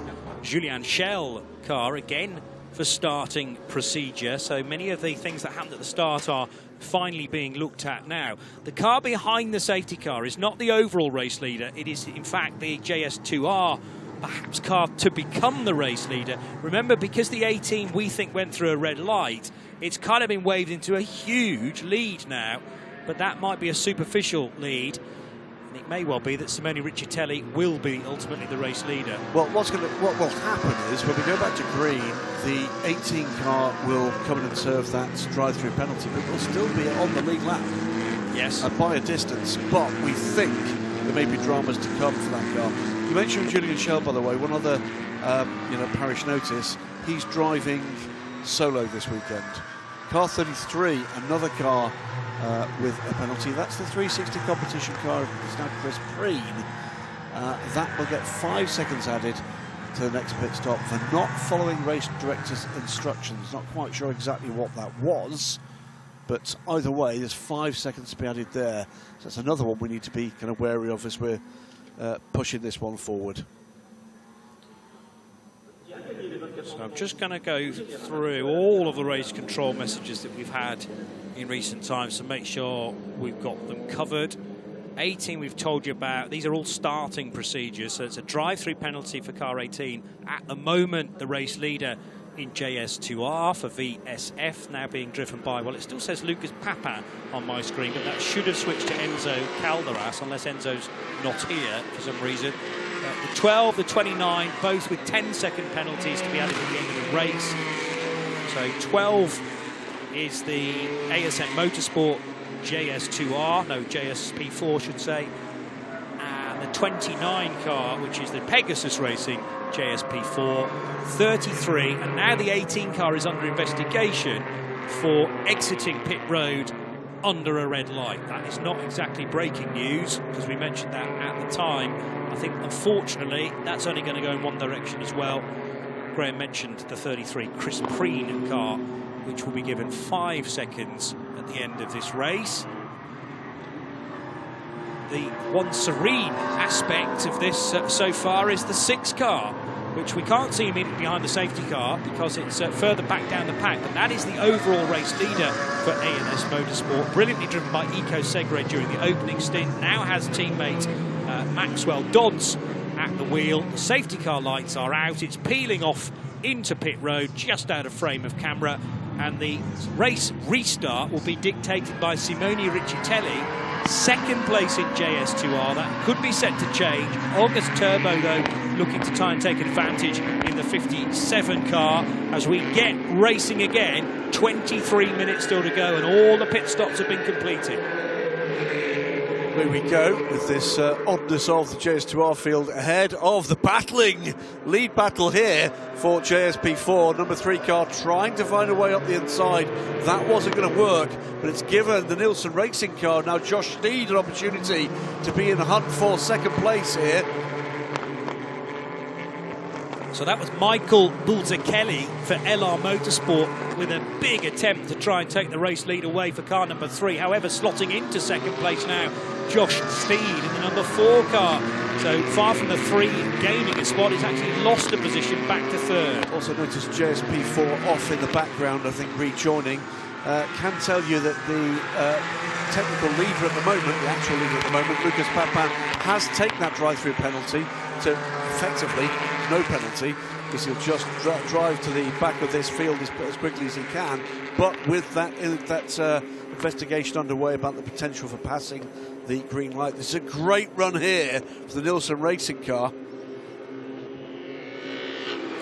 Julien Schell car, again for starting procedure. So many of the things that happened at the start are finally being looked at now. The car behind the safety car is not the overall race leader. It is, in fact, the JS2 R, perhaps car to become the race leader. Remember, because the 18, we think, went through a red light, it's kind of been waved into a huge lead now, but that might be a superficial lead. It may well be that Simone Riccitelli will be ultimately the race leader. Well, what will happen is when we go back to green, the 18 car will come in and serve that drive-through penalty, but will still be on the lead lap. Yes. By a distance, but we think there may be dramas to come for that car. You mentioned Julien Schell, by the way. One other, parish notice. He's driving solo this weekend. Car 33, another car with a penalty. That's the 360 competition car. It's now Chris Preen. That will get 5 seconds added to the next pit stop for not following race director's instructions. Not quite sure exactly what that was, But either way, there's 5 seconds to be added there. So that's another one we need to be kind of wary of as we're pushing this one forward. So I'm just going to go through all of the race control messages that we've had in recent times to make sure we've got them covered. 18 we've told you about. These are all starting procedures, so it's a drive-through penalty for car 18. At the moment, the race leader in JS2 R for VSF, now being driven by, well, it still says Lucas Papin on my screen, but that should have switched to Enzo Calderas, unless Enzo's not here for some reason. The 12, the 29, both with 10-second penalties to be added at the end of the race. So 12 is the ASM Motorsport JS2 R, no, JS P4 should say. And the 29 car, which is the Pegasus Racing JS P4, 33. And now the 18 car is under investigation for exiting pit road under a red light. That is not exactly breaking news, because we mentioned that at the time. I think, unfortunately, that's only going to go in one direction as well. Graham mentioned the 33 Chris Preen car, which will be given 5 seconds at the end of this race. The one serene aspect of this so far is the 6 car, which we can't see immediately behind the safety car because it's further back down the pack, but that is the overall race leader for A&S Motorsport, brilliantly driven by Eco Segre during the opening stint. Now has teammate Maxwell Dodds at the wheel. The safety car lights are out. It's peeling off into pit road, just out of frame of camera, and the race restart will be dictated by Simone Riccitelli. Second place in JS2R, that could be set to change. August Turbo, though, looking to try and take advantage in the 57 car as we get racing again. 23 minutes still to go, and all the pit stops have been completed. Here we go with this oddness of the JS2R field ahead of the battling lead battle here for JSP4. Number 3 car trying to find a way up the inside. That wasn't going to work, but it's given the Nielsen Racing car, now Josh Steed, an opportunity to be in the hunt for second place here. So that was Michael Bulzachelli for LR Motorsport with a big attempt to try and take the race lead away for car number 3. However, slotting into second place now, Josh Steed in the number 4 car. So far from the 3 gaining a spot, he's actually lost a position back to 3rd. Also noticed JSP4 off in the background, I think rejoining. Can tell you that the technical leader at the moment, the actual leader at the moment, Lucas Papin, has taken that drive-through penalty to effectively no penalty, because he'll just drive to the back of this field as quickly as he can. But with that investigation underway about the potential for passing the green light, this is a great run here for the Nielsen Racing car.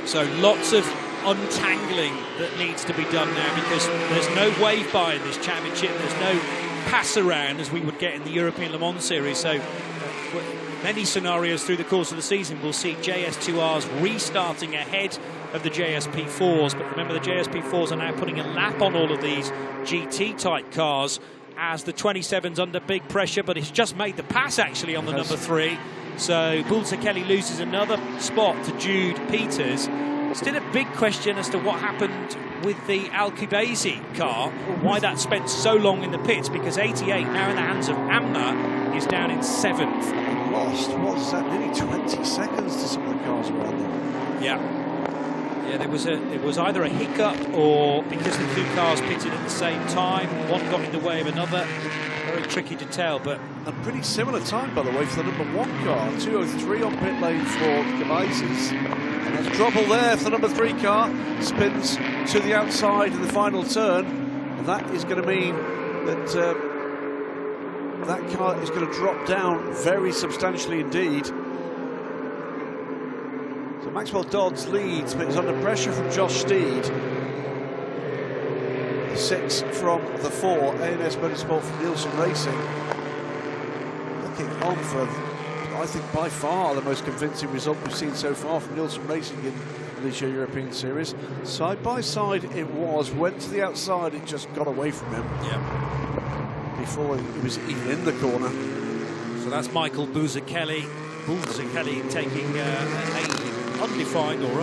So lots of untangling that needs to be done now, because there's no wave by in this championship. There's no pass around as we would get in the European Le Mans Series. So many scenarios through the course of the season we'll see JS2Rs restarting ahead of the JSP4s. But remember, the JSP4s are now putting a lap on all of these GT-type cars as the 27's under big pressure, but it's just made the pass actually on the number 3. So Bulzachelli loses another spot to Jude Peters. Still a big question as to what happened with the Alcubasi car, why that spent so long in the pits, because 88, now in the hands of Amna, is down in 7th. Lost, what was that, nearly 20 seconds to some of the cars around them. Yeah, there was either a hiccup, or because the 2 cars pitted at the same time, one got in the way of another. Very tricky to tell, but a pretty similar time, by the way, for the number 1 car. 2:03 on pit lane for Gavaises. And there's trouble there for the number 3 car. Spins to the outside in the final turn, and that is going to mean that that car is going to drop down very substantially indeed. So Maxwell Dodds leads, but is under pressure from Josh Steed. The 6 from the 4, A&S Motorsport from Nielsen Racing. Looking on for, I think, by far the most convincing result we've seen so far from Nielsen Racing in the Ligier European Series. Side by side it was, went to the outside, it just got away from him. Yeah. Before he was even in the corner. So that's Michael Bulzachelli. Bulzachelli taking a undefined or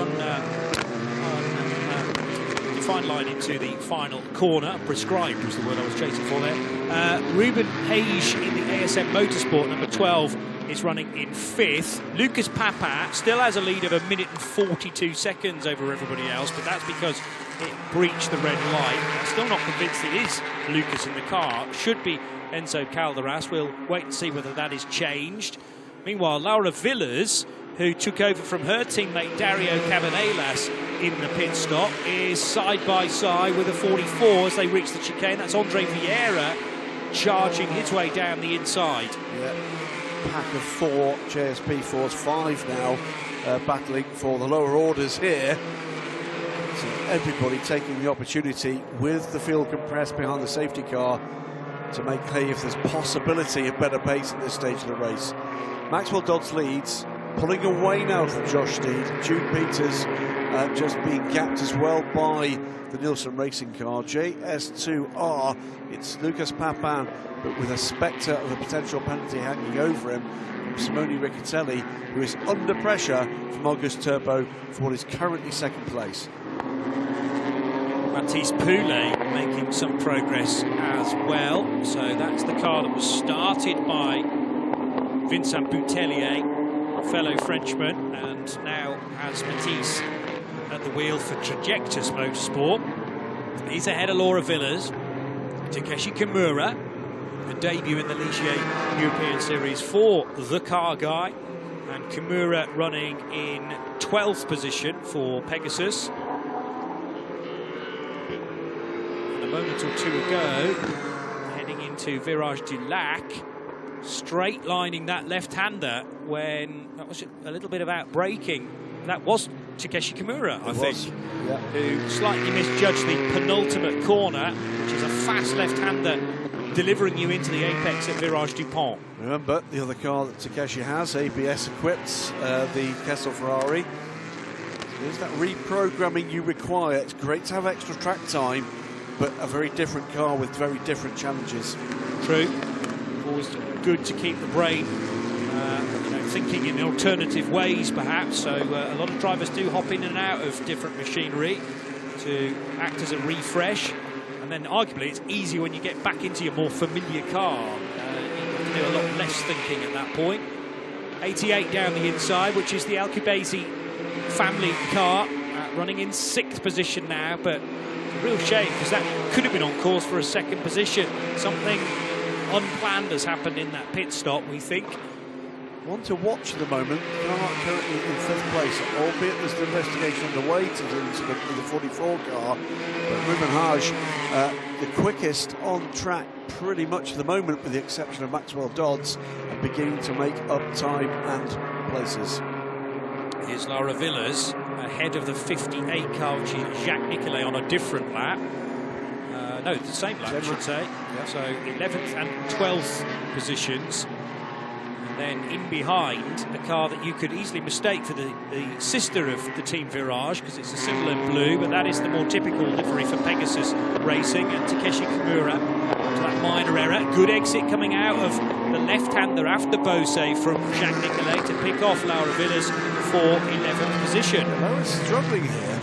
the fine line into the final corner. Prescribed was the word I was chasing for there. Ruben Hage in the ASM Motorsport, number 12, is running in 5th. Lucas Papin still has a lead of 1 minute and 42 seconds over everybody else, but that's because it breached the red light. I'm still not convinced it is Lucas in the car. Should be Enzo Calderas. We'll wait and see whether that is changed. Meanwhile, Laura Villas, who took over from her teammate Dario Cabanelas in the pit stop, is side by side with a 44 as they reach the chicane. That's Andre Vieira charging his way down the inside. Yeah. Pack of 4 JS P4s, 5 now battling for the lower orders here. So everybody taking the opportunity with the field compressed behind the safety car to make hay if there's possibility of better pace at this stage of the race. Maxwell Dodds leads, pulling away now from Josh Steed. June Peters just being gapped as well by the Nielsen racing car. JS2 R, it's Lucas Papin, but with a spectre of a potential penalty hanging over him from Simone Riccatelli, who is under pressure from Auguste Turbo for what is currently second place. Mathis Poulet making some progress as well. So that's the car that was started by Vincent Boutellier, fellow Frenchman, and now has Matisse at the wheel for Trajectus Motorsport. He's ahead of Laura Villas. Takeshi Kimura, a debut in the Ligier European Series for the car guy, and Kimura running in 12th position for Pegasus. And a moment or two ago, heading into Virage du Lac, straight lining that left-hander when that was a little bit about braking. That was Takeshi Kimura, I think, yeah, who slightly misjudged the penultimate corner, which is a fast left-hander delivering you into the apex at Virage du Pont. Remember, the other car that Takeshi has, ABS equipped, the Kessel Ferrari. There's that reprogramming you require. It's great to have extra track time, but a very different car with very different challenges. True. Always good to keep the brain thinking in alternative ways, perhaps. So a lot of drivers do hop in and out of different machinery to act as a refresh. And then arguably it's easy when you get back into your more familiar car. You have to do a lot less thinking at that point. 88 down the inside, which is the Alcubasi family car, running in 6th position now, but a real shame because that could have been on course for a 2nd position. Something unplanned has happened in that pit stop, we think. One to watch at the moment, car currently in 5th place, albeit there's an investigation underway to the incident with the 44 car. But Ruben Hage, the quickest on track pretty much at the moment, with the exception of Maxwell Dodds, and beginning to make up time and places. Here's Laura Villas ahead of the 58 car, which is Jacques Nicolet on a different lap. No, the same lap, I should say. Yeah. So 11th and 12th positions. Then in behind, a car that you could easily mistake for the sister of the Team Virage, because it's a similar blue, but that is the more typical livery for Pegasus Racing. And Takeshi Kimura, to that minor error. Good exit coming out of the left-hander after Bose from Jacques Nicolet to pick off Laura Villas for 11th position. Laura's struggling here.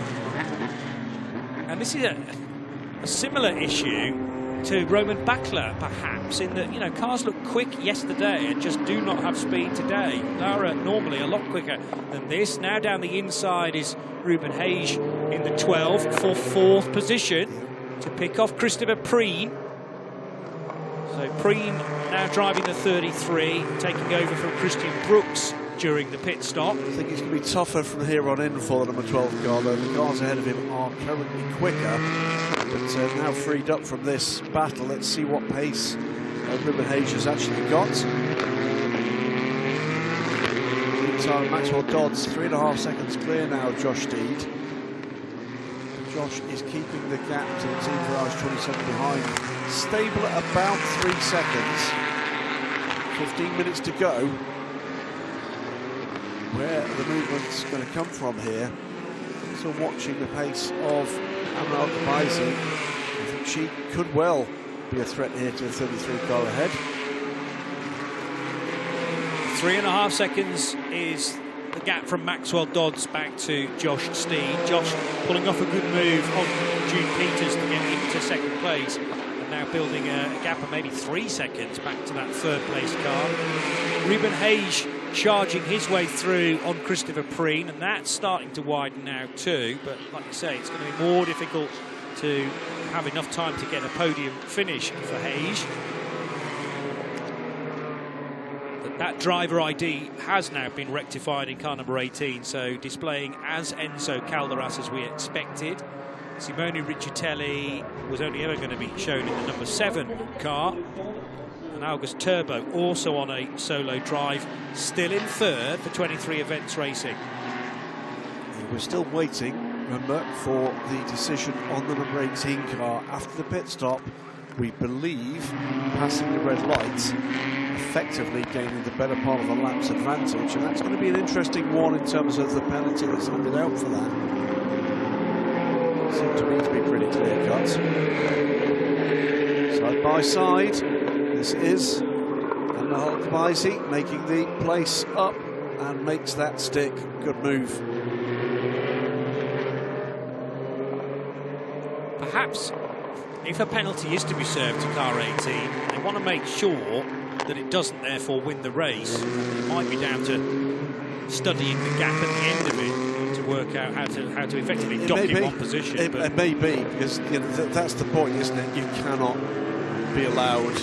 And this is a similar issue to Roman Bakler, perhaps, in that, you know, cars look quick yesterday and just do not have speed today. Laura normally a lot quicker than this. Now down the inside is Ruben Hage in the 12 for 4th position to pick off Christopher Preen. So Preen now driving the 33, taking over from Christian Brooks during the pit stop. I think it's going to be tougher from here on in for the number 12 car, though. The cars ahead of him are currently quicker, but now freed up from this battle. Let's see what pace Ruben Hage has actually got. Meantime, Maxwell Dodds 3.5 seconds clear now, Josh Steed. Josh is keeping the gap to the Team Virage 27 behind. Stable at about 3 seconds. 15 minutes to go. Where the movement's going to come from here. So watching the pace of Amra Alcubasi, I think she could well be a threat here to the 33 car ahead. 3.5 seconds is the gap from Maxwell Dodds back to Josh Steed. Josh pulling off a good move on Jude Peters to get into second place, and now building a gap of maybe 3 seconds back to that third place car. Ruben Hayes charging his way through on Christopher Preen, and that's starting to widen now too, but like you say, it's going to be more difficult to have enough time to get a podium finish for Hayes. That driver ID has now been rectified in car number 18, so displaying as Enzo Calderas as we expected. Simone Riccitelli was only ever going to be shown in the number 7 car. And August Turbo also on a solo drive, still in third for 23 Events Racing. We're still waiting, remember, for the decision on the number 18 car after the pit stop. We believe passing the red lights, effectively gaining the better part of a lap's advantage, and that's going to be an interesting one in terms of the penalty that's handed out for that. Seems to me to be pretty clear cut. Side by side, this is Emma Hulkbeisi making the place up and makes that stick. Good move. Perhaps if a penalty is to be served to car 18, they want to make sure that it doesn't therefore win the race. It might be down to studying the gap at the end of it to work out how to effectively dock in one position. It may be, because you know, that's the point, isn't it? You cannot be allowed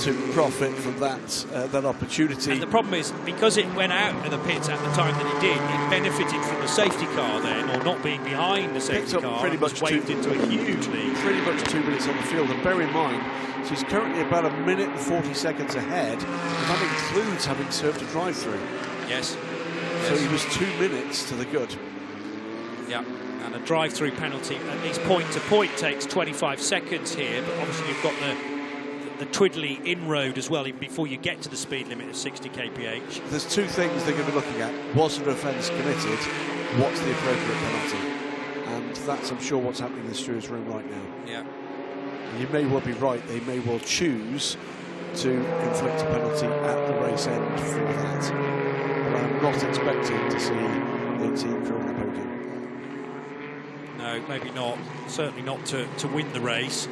to profit from that opportunity. And the problem is, because it went out of the pits at the time that it did, it benefited from the safety car then, or not being behind the safety car, pretty much waved into a huge lead. Pretty much 2 minutes on the field, and bear in mind, she's currently about 1 minute and 40 seconds ahead, and that includes having served a drive-through. Yes. So he was 2 minutes to the good. Yeah, and a drive-through penalty, at least point-to-point, takes 25 seconds here, but obviously you've got the twiddly inroad as well, even before you get to the speed limit of 60 kph. There's two things they're going to be looking at. Was an offence committed? What's the appropriate penalty? And that's, I'm sure, what's happening in the stewards' room right now. Yeah. And you may well be right. They may well choose to inflict a penalty at the race end for that. But I'm not expecting to see the team crew on the podium. No, maybe not. Certainly not to win the race.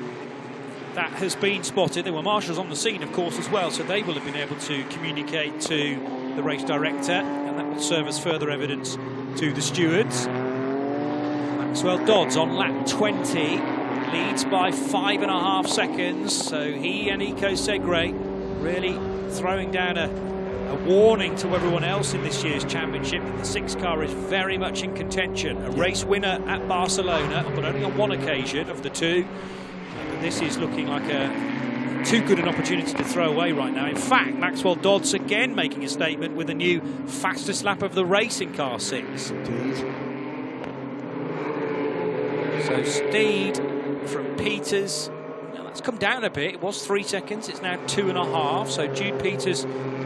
That has been spotted. There were marshals on the scene, of course, as well, so they will have been able to communicate to the race director, and that will serve as further evidence to the stewards. Maxwell Dodds on lap 20 leads by 5.5 seconds, so he and Eco Segre really throwing down a warning to everyone else in this year's championship that the 6 car is very much in contention. A race winner at Barcelona, but only on one occasion of the 2. This is looking like too good an opportunity to throw away right now. In fact, Maxwell Dodds again making a statement with a new fastest lap of the race in car 6. Indeed. So Steed from Peters, now that's come down a bit. It was 3 seconds, it's now 2.5. So Jude Peters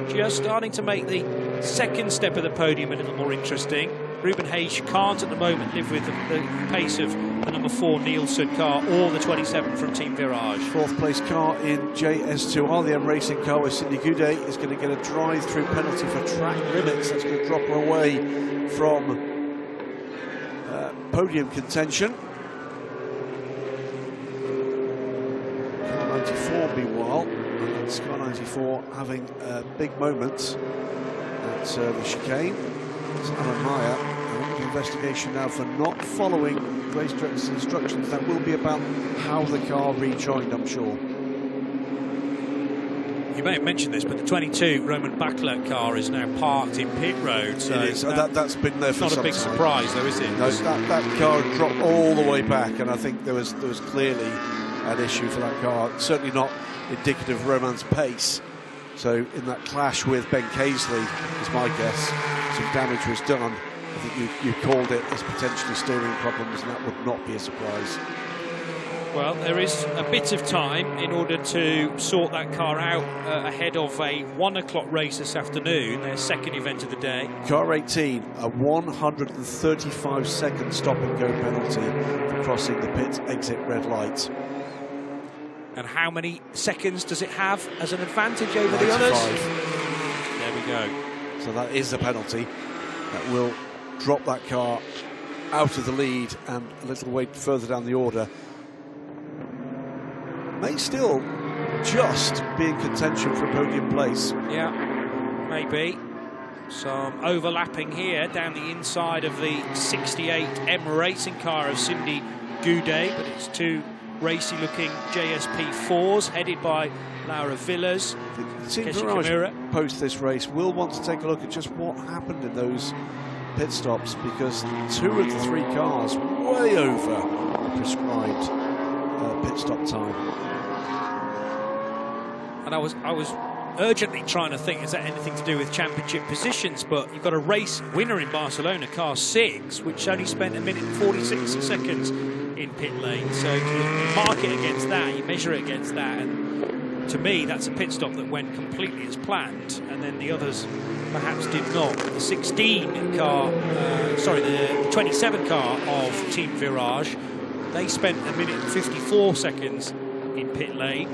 just starting to make the second step of the podium a little more interesting. Ruben Hayes can't at the moment live with the pace of the number 4 Nielsen car or the 27 from Team Virage. 4th place car in JS2 R, the M Racing car, where Sydney Goudet is going to get a drive-through penalty for track limits. That's going to drop her away from podium contention. Car 94, meanwhile, that's car 94 having big moments at the chicane. It's Alan Meyer, under investigation now for not following race director's instructions. That will be about how the car rejoined, I'm sure. You may have mentioned this, but the 22 Roman Backler car is now parked in pit road. So it is. That's been there for some time. Not a big surprise, though, is it? No, that car dropped all the way back, and I think there was clearly an issue for that car. Certainly not indicative of Roman's pace. So in that clash with Ben Casely, is my guess, some damage was done. I think you called it as potentially steering problems, and that would not be a surprise. Well, there is a bit of time in order to sort that car out ahead of a 1 o'clock race this afternoon, their second event of the day. Car 18, a 135-second stop-and-go penalty for crossing the pit exit red light. And how many seconds does it have as an advantage over 95. the others? There we go. So that is a penalty. that will drop that car out of the lead and a little way further down the order. May still just be in contention for a podium place. Yeah, maybe. Some overlapping here down the inside of the 68 M racing car of Cindy Goudet, but it's two racy-looking JS P4s headed by Laura Villas. The team Virage post this race will want to take a look at just what happened in those pit stops, because 2 of the 3 cars way over the prescribed pit stop time. And I was urgently trying to think, is that anything to do with championship positions? But you've got a race winner in Barcelona, car 6, which only spent 1 minute and 46 seconds in pit lane. So you mark it against that, you measure it against that, and to me that's a pit stop that went completely as planned, and then the others perhaps did not. The 16 car, the 27 car of Team Virage, they spent 1 minute and 54 seconds in pit lane.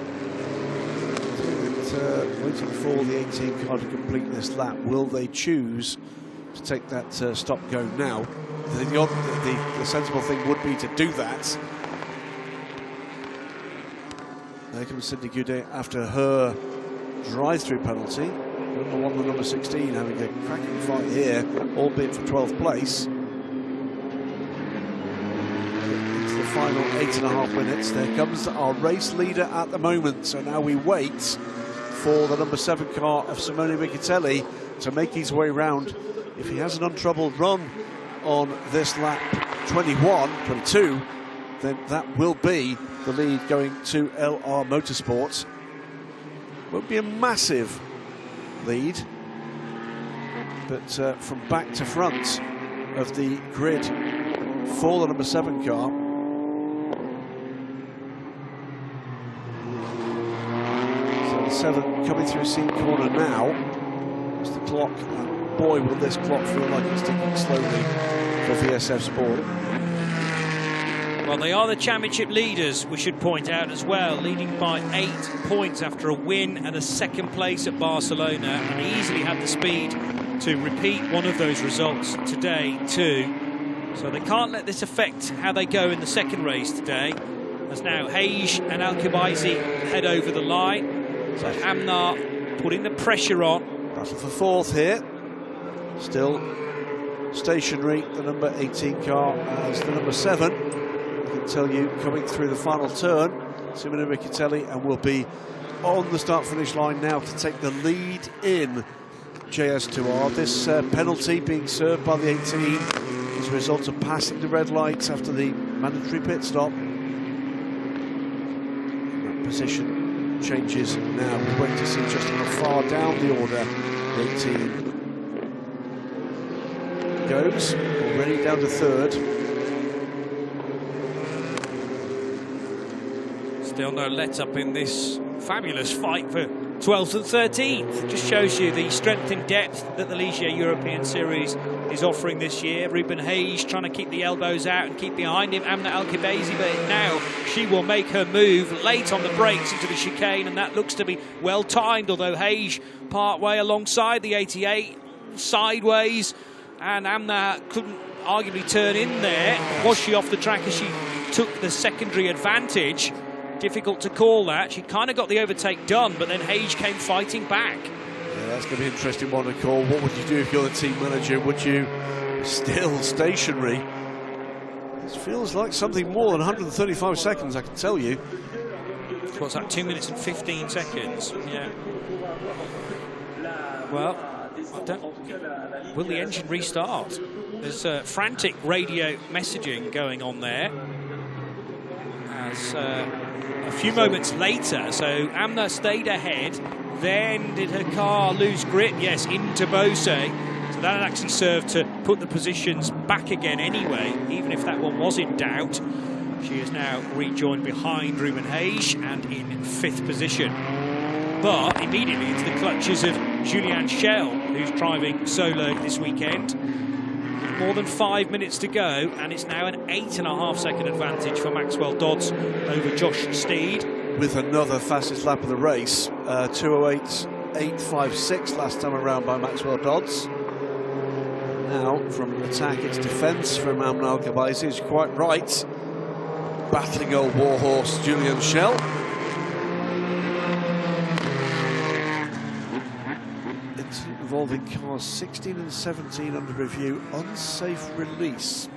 Waiting for the 18 car to complete this lap. Will they choose to take that stop go now? The sensible thing would be to do that. There comes Cindy Goudet after her drive-through penalty. Number 1 and number 16 having a cracking fight here, albeit for 12th place. Into the final 8.5 minutes. There comes our race leader at the moment. So now we wait for the number 7 car of Simone Michitelli to make his way round. If he has an untroubled run on this lap 22, then that will be the lead going to LR Motorsports. Won't be a massive lead, but from back to front of the grid for the number 7 car. So the 7 coming through Seam Corner now. As the clock, boy will this clock feel like it's ticking slowly for VSF Sport. Well, they are the championship leaders, we should point out as well, leading by 8 points after a win and a 2nd place at Barcelona, and easily had the speed to repeat one of those results today too. So they can't let this affect how they go in the 2nd race today, as now Hage and Al-Kibaizi head over the line. So Amnar putting the pressure on. Battle for 4th here. Still stationary, the number 18 car as the number 7. I can tell you, coming through the final turn, Simone Michitelli, and will be on the start-finish line now to take the lead in JS2R. This penalty being served by the 18 as a result of passing the red lights after the mandatory pit stop. And that position changes now. We're waiting to see just how far down the order the 18 goes. Already down to 3rd. Still no let-up in this fabulous fight for 12th and 13th. Just shows you the strength and depth that the Ligier European Series is offering this year. Ruben Hage trying to keep the elbows out and keep behind him. Amna Al-Kibaizi, but now she will make her move late on the brakes into the chicane, and that looks to be well timed, although Hage part way alongside the 88 sideways, and Amna couldn't arguably turn in there. Was she off the track as she took the secondary advantage? Difficult to call that. She kind of got the overtake done, but then Hage came fighting back. Yeah, that's going to be an interesting one to call. What would you do if you're the team manager? Would you still stationary? This feels like something more than 135 seconds, I can tell you. What's that, 2 minutes and 15 seconds? Yeah. Well, will the engine restart? There's frantic radio messaging going on there. As a few moments later, so Amna stayed ahead, then did her car lose grip? Yes, into Bose. So that actually served to put the positions back again anyway, even if that one was in doubt. She is now rejoined behind Ruben Hage and in 5th position. But immediately into the clutches of Julian Schell, who's driving solo this weekend. More than 5 minutes to go, and it's now an 8.5 second advantage for Maxwell Dodds over Josh Steed. With another fastest lap of the race, 2:08.856 last time around by Maxwell Dodds. now from attack, it's defence from Amnal Gabaisi, who's quite right. Battling old warhorse Julian Schell. Incident involving cars 16 and 17 under review, unsafe release.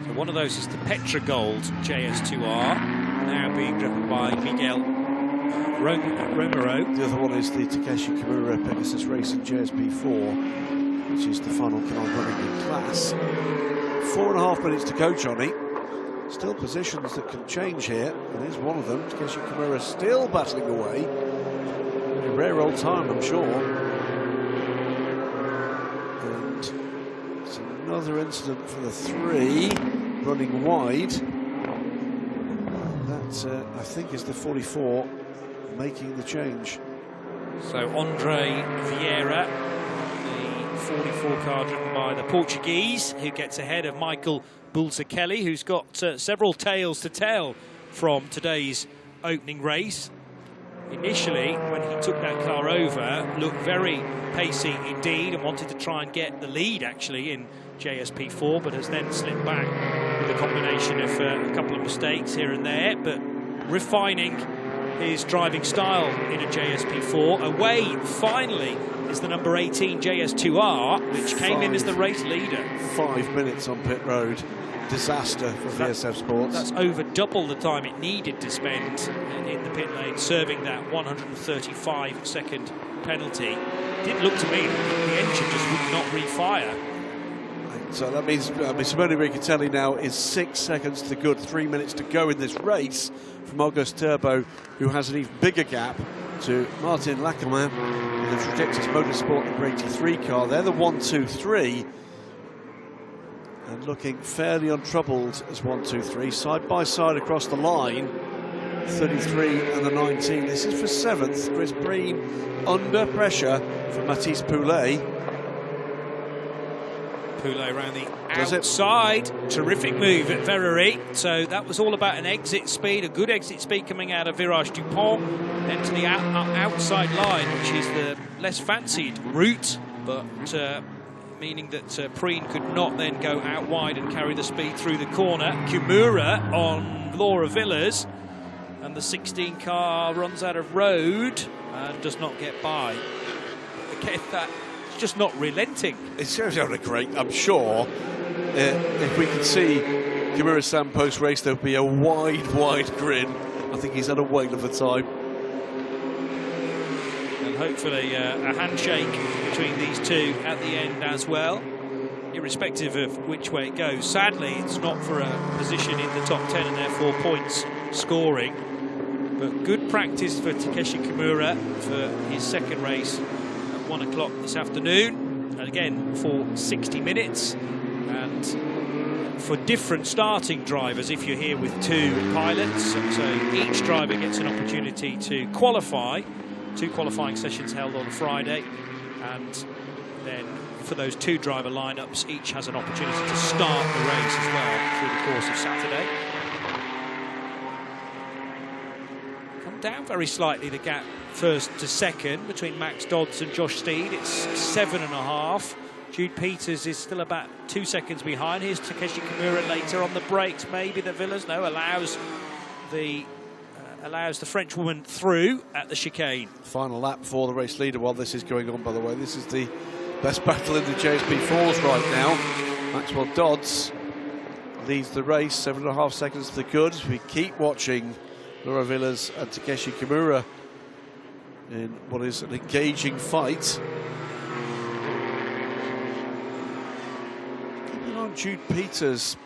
So one of those is the Petra Gold JS2 R, now being driven by Miguel Romero. The other one is the Takeshi Kimura Pegasus Racing JS P4, which is the final car running in class. 4.5 minutes to go, Johnny. Still positions that can change here, and here's one of them. Takeshi Kimura still battling away. A rare old time, I'm sure. And it's another incident for the 3, running wide. That, I think, is the 44 making the change. So Andre Vieira, the 44 car driven by the Portuguese, who gets ahead of Michael Bulza-Kelly, who's got several tales to tell from today's opening race. Initially, when he took that car over, looked very pacey indeed and wanted to try and get the lead actually in JS P4, but has then slipped back with a combination of a couple of mistakes here and there, but refining his driving style in a JS P4. Away, finally, is the number 18 JS2 R, which came in as the race leader. 5 minutes on pit road. Disaster for VSF Sports. That's over double the time it needed to spend in the pit lane, serving that 135-second penalty. It did look to me that the engine just would not refire. So that means Simone Riccatelli now is 6 seconds to the good, 3 minutes to go in this race from Auguste Turbo, who has an even bigger gap to Martin Lackerman in the Trajectus Motorsport number 83 car. They're the 1, 2, 3. And looking fairly untroubled as 1, 2, 3, side by side across the line. 33 and the 19. This is for 7th. Chris Breen under pressure from Mathis Poulet. Poulet around the outside. Terrific move at Verrerie. So that was all about an exit speed, a good exit speed coming out of Virage Dupont, then to the outside line, which is the less fancied route, but meaning that Preen could not then go out wide and carry the speed through the corner. Kimura on Laura Villas, and the 16 car runs out of road and does not get by. Again, that's just not relenting. It's a great, I'm sure, if we could see Kimura Sam post-race, there'll be a wide grin. I think he's had a whale of a time. Hopefully a handshake between these two at the end as well, irrespective of which way it goes. Sadly, it's not for a position in the top 10 and therefore points scoring, but good practice for Takeshi Kimura for his second race at 1 o'clock this afternoon, and again for 60 minutes, and for different starting drivers if you're here with 2 pilots, so each driver gets an opportunity to qualify. 2 qualifying sessions held on Friday, and then for those 2 driver lineups, each has an opportunity to start the race as well through the course of Saturday. Come down very slightly the gap first to second between Max Dodds and Josh Steed. It's 7.5. Jude Peters is still about 2 seconds behind. Here's Takeshi Kimura later on the brakes. Maybe the Villas, no, allows the Frenchwoman through at the chicane. Final lap for the race leader while this is going on, by the way. This is the best battle in the JS P4s right now. Maxwell Dodds leads the race, 7.5 seconds to the good. We keep watching Laura Villas and Takeshi Kimura in what is an engaging fight. Keeping on Jude Peters,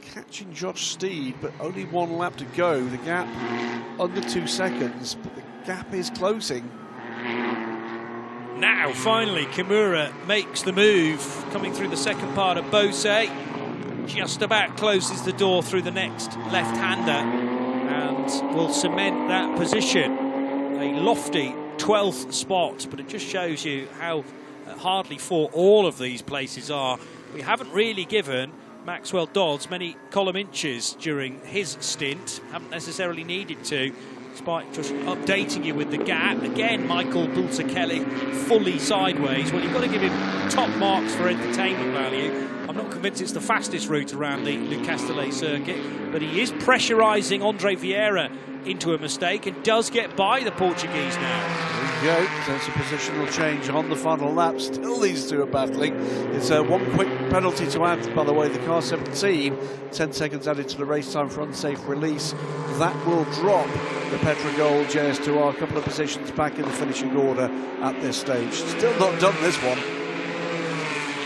catching Josh Steed, but only 1 lap to go. The gap under 2 seconds, but the gap is closing. Now, finally, Kimura makes the move, coming through the second part of Beausset. Just about closes the door through the next left-hander and will cement that position. A lofty 12th spot, but it just shows you how hardly fought all of these places are. We haven't really given Maxwell Dodds many column inches during his stint, haven't necessarily needed to, despite just updating you with the gap. Again, Michael Bulter-Kelly fully sideways. Well, you've got to give him top marks for entertainment value. I'm not convinced it's the fastest route around the Le Castellet circuit, but he is pressurising Andre Vieira into a mistake and does get by the Portuguese now. There you go. There's a positional change on the final lap. Still these two are battling. It's one quick penalty to add, by the way, the car 17. 10 seconds added to the race time for unsafe release. That will drop the Petrogol JS2 R a couple of positions back in the finishing order at this stage. Still not done this one.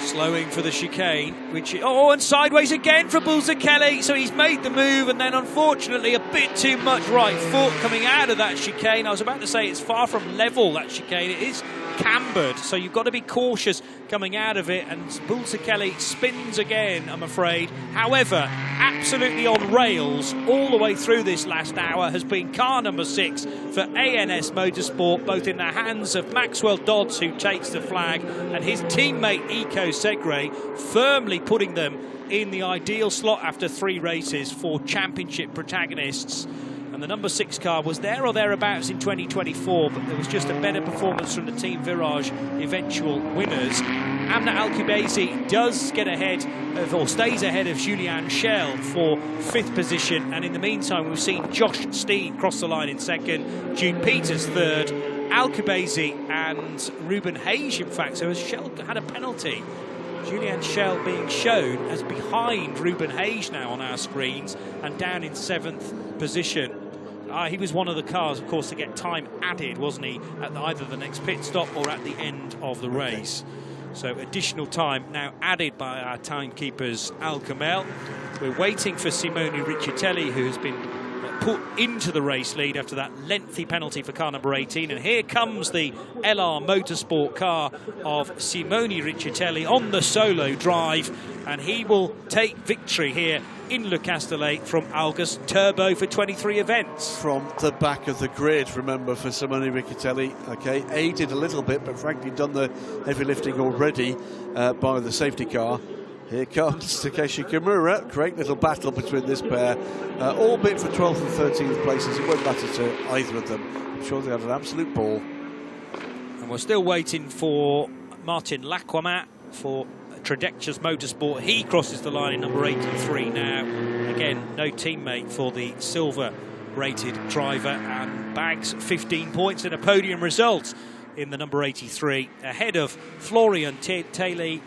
Slowing for the chicane, which, oh, and sideways again for Bulter-Kelly. So he's made the move, and then unfortunately a bit too much right foot coming out of that chicane. I was about to say it's far from level, that chicane. It is cambered, so you've got to be cautious coming out of it, and Bulter-Kelly spins again, I'm afraid. However, absolutely on rails all the way through this last hour has been car number 6 for ANS Motorsport, both in the hands of Maxwell Dodds, who takes the flag, and his teammate Eco Segre, firmly putting them in the ideal slot after 3 races for championship protagonists. And the number 6 car was there or thereabouts in 2024, but there was just a better performance from the Team Virage eventual winners. Amna Alcubezi does get ahead of, or stays ahead of, Julien Schell for 5th position. And in the meantime, we've seen Josh Steen cross the line in 2nd, Jude Peters 3rd, Alcubezi and Ruben Hage, in fact. So as Schell had a penalty, Julien Schell being shown as behind Ruben Hage now on our screens and down in 7th position. He was one of the cars, of course, to get time added, wasn't he, at either the next pit stop or at the end of the race. So additional time now added by our timekeepers, Al Kamel. We're waiting for Simone Riccitelli, who has been put into the race lead after that lengthy penalty for car number 18. And here comes the LR Motorsport car of Simone Riccitelli on the solo drive, and he will take victory here in Le Castellet from August Turbo for 23 events. From the back of the grid, remember, for Simone Riccitelli. Okay, aided a little bit, but frankly done the heavy lifting already by the safety car. Here comes Takeshi Kimura. Great little battle between this pair. All bid for 12th and 13th places. It won't matter to either of them. I'm sure they had an absolute ball. And we're still waiting for Martin Lacquamat for Trajectus Motorsport. He crosses the line in number 83 now. Again, no teammate for the silver-rated driver, and bags 15 points in a podium result in the number 83, ahead of Florian Taylor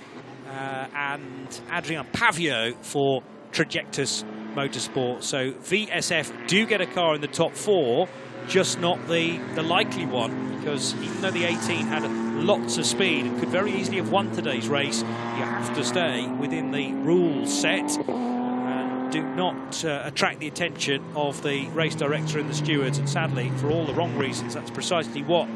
and Adrian Pavio for Trajectus Motorsport. So VSF do get a car in the top 4, just not the likely one, because even though the 18 had lots of speed and could very easily have won today's race, you have to stay within the rules set and do not attract the attention of the race director and the stewards. And sadly, for all the wrong reasons, that's precisely what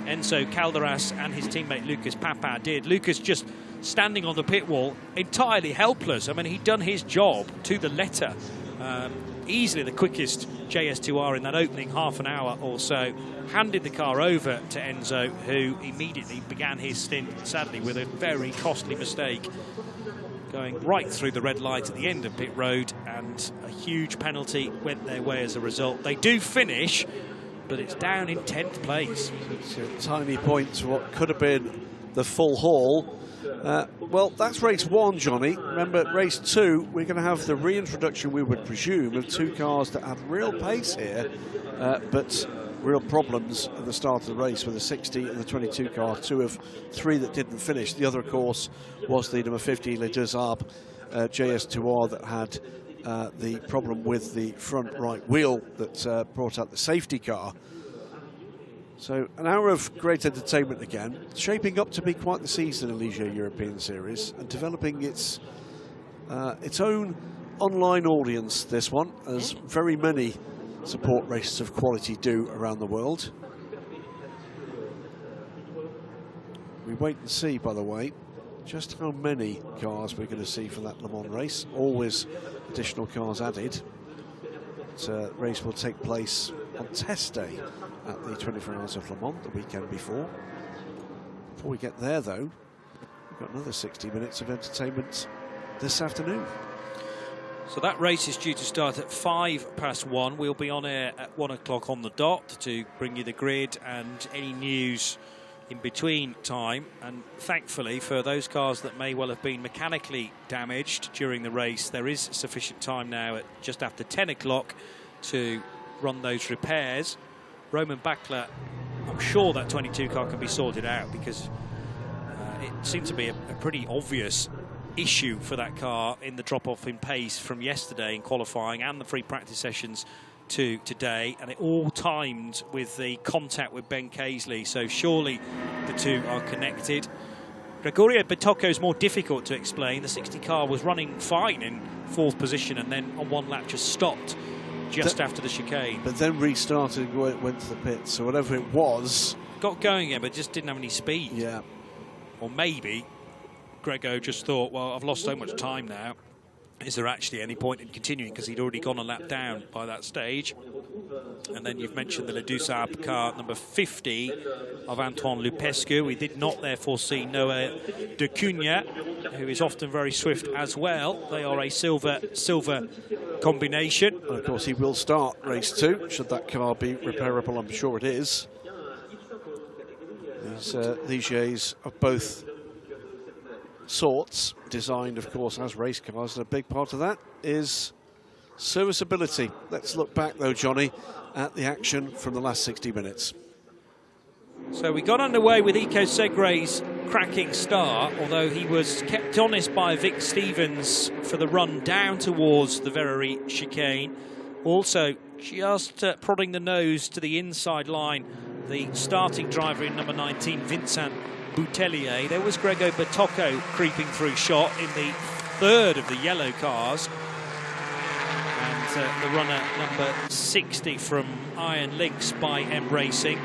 Enzo Calderas and his teammate Lucas Papin did. Lucas just standing on the pit wall, entirely helpless. I mean, he'd done his job to the letter. Easily the quickest JS2R in that opening half an hour or so. Handed the car over to Enzo, who immediately began his stint, sadly, with a very costly mistake, going right through the red light at the end of pit road, and a huge penalty went their way as a result. They do finish, but it's down in 10th place. It's a tiny point to what could have been the full haul. Well, that's race 1, Johnny. Remember, race 2, we're going to have the reintroduction, we would presume, of 2 cars that had real pace here, but real problems at the start of the race with the 60 and the 22 car, 2 of 3 that didn't finish. The other, of course, was the number 50 Le Desarbres JS2R that had the problem with the front right wheel that brought out the safety car. So an hour of great entertainment again, shaping up to be quite the season in Ligier European Series, and developing its own online audience, this one, as very many support races of quality do around the world. We wait and see, by the way, just how many cars we're going to see for that Le Mans race. Always additional cars added. The race will take place on test day at the 24 Hours of Le Mans the weekend before. Before we get there, though, we've got another 60 minutes of entertainment this afternoon. So that race is due to start at 1:05. We'll be on air at 1 o'clock on the dot to bring you the grid and any news in between time. And thankfully, for those cars that may well have been mechanically damaged during the race, there is sufficient time now at just after 10 o'clock to run those repairs. Roman Bakler, I'm sure that 22 car can be sorted out, because it seemed to be a pretty obvious issue for that car in the drop-off in pace from yesterday in qualifying and the free practice sessions to today, and it all timed with the contact with Ben Casely, so surely the two are connected. Gregorio Bertocco is more difficult to explain. The 60 car was running fine in 4th position and then on one lap just stopped just after the chicane. But then restarted and went to the pits, so whatever it was... Got going again, but just didn't have any speed. Yeah. Or maybe Grego just thought, well, I've lost so much time now. Is there actually any point in continuing? Because he'd already gone a lap down by that stage. And then you've mentioned the Le Dusab car, number 50 of Antoine Lupescu. We did not therefore see Noah de Cunha, who is often very swift as well. They are a silver combination. And of course, he will start race 2, should that car be repairable. I'm sure it is. These Ligiers of both sorts, designed of course as race cars, and a big part of that is serviceability. Let's look back though, Johnny, at the action from the last 60 minutes. So we got underway with Ico Segre's cracking start, although he was kept honest by Vic Stevens for the run down towards the Verrerie chicane. Also just prodding the nose to the inside line, the starting driver in number 19, Vincent Boutellier. There was Grego Bertocco creeping through shot in the 3rd of the yellow cars. And the runner number 60 from Iron Lynx by M Racing.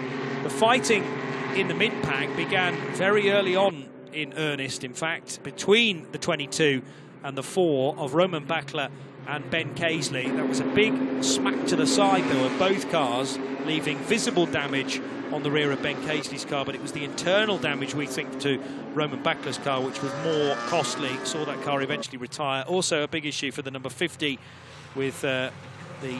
The fighting in the mid-pack began very early on in earnest, in fact, between the 22 and the 4 of Roman Bakler and Ben Casely. That was a big smack to the side, though, of both cars, leaving visible damage on the rear of Ben Casely's car, but it was the internal damage, we think, to Roman Bakler's car, which was more costly. Saw that car eventually retire. Also a big issue for the number 50 with the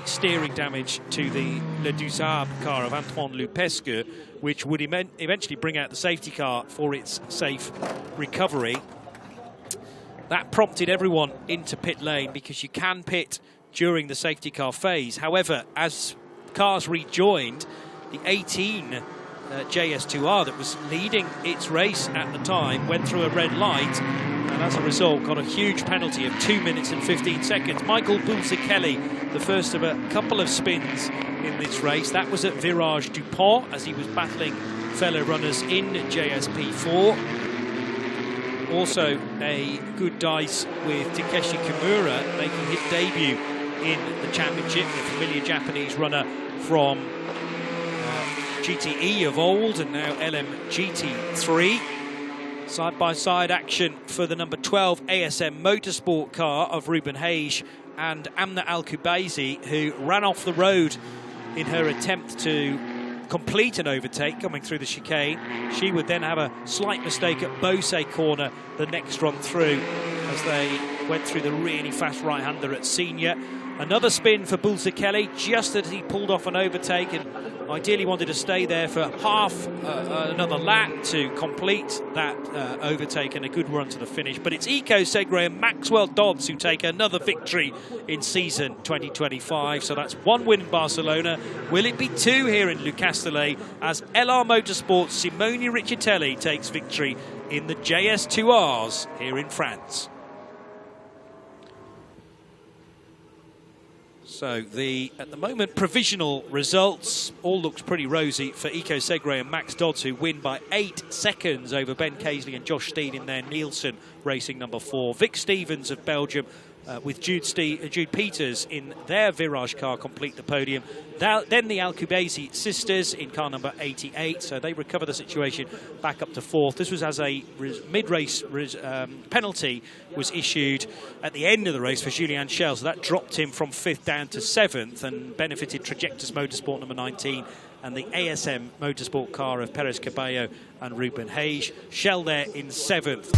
steering damage to the Le Dusab car of Antoine Lupescu, which would eventually bring out the safety car for its safe recovery. That prompted everyone into pit lane, because you can pit during the safety car phase. However, as cars rejoined, the 18 JS2 R that was leading its race at the time went through a red light, and as a result got a huge penalty of 2 minutes and 15 seconds. Michael Bulzichelli, the first of a couple of spins in this race. That was at Virage Dupont as he was battling fellow runners in JS P4. Also a good dice with Takeshi Kimura making his debut in the championship, the familiar Japanese runner from GTE of old and now LM GT3. Side-by-side action for the number 12 ASM Motorsport car of Ruben Hage and Amna Al-Kubaisi, who ran off the road in her attempt to complete an overtake coming through the chicane. She would then have a slight mistake at Beausset corner the next run through as they went through the really fast right-hander at Senior. Another spin for Bulzichelli just as he pulled off an overtake and ideally wanted to stay there for half another lap to complete that overtake and a good run to the finish. But it's Ico Segre and Maxwell Dodds who take another victory in season 2025. So that's 1 win in Barcelona. Will it be 2 here in Le Castellet as LR Motorsports' Simone Riccitelli takes victory in the JS2 Rs here in France? So at the moment, provisional results all looks pretty rosy for Ico Segre and Max Dodds, who win by 8 seconds over Ben Casely and Josh Steed in their Nielsen Racing number 4. Vic Stevens of Belgium with Jude Peters in their Virage car complete the podium. Then the Al-Kubaisi sisters in car number 88, so they recover the situation back up to 4th. This was as a mid-race penalty was issued at the end of the race for Julien Schell, so that dropped him from 5th down to 7th and benefited Trajectus Motorsport number 19 and the ASM Motorsport car of Perez Caballo and Ruben Hage. Schell there in 7th.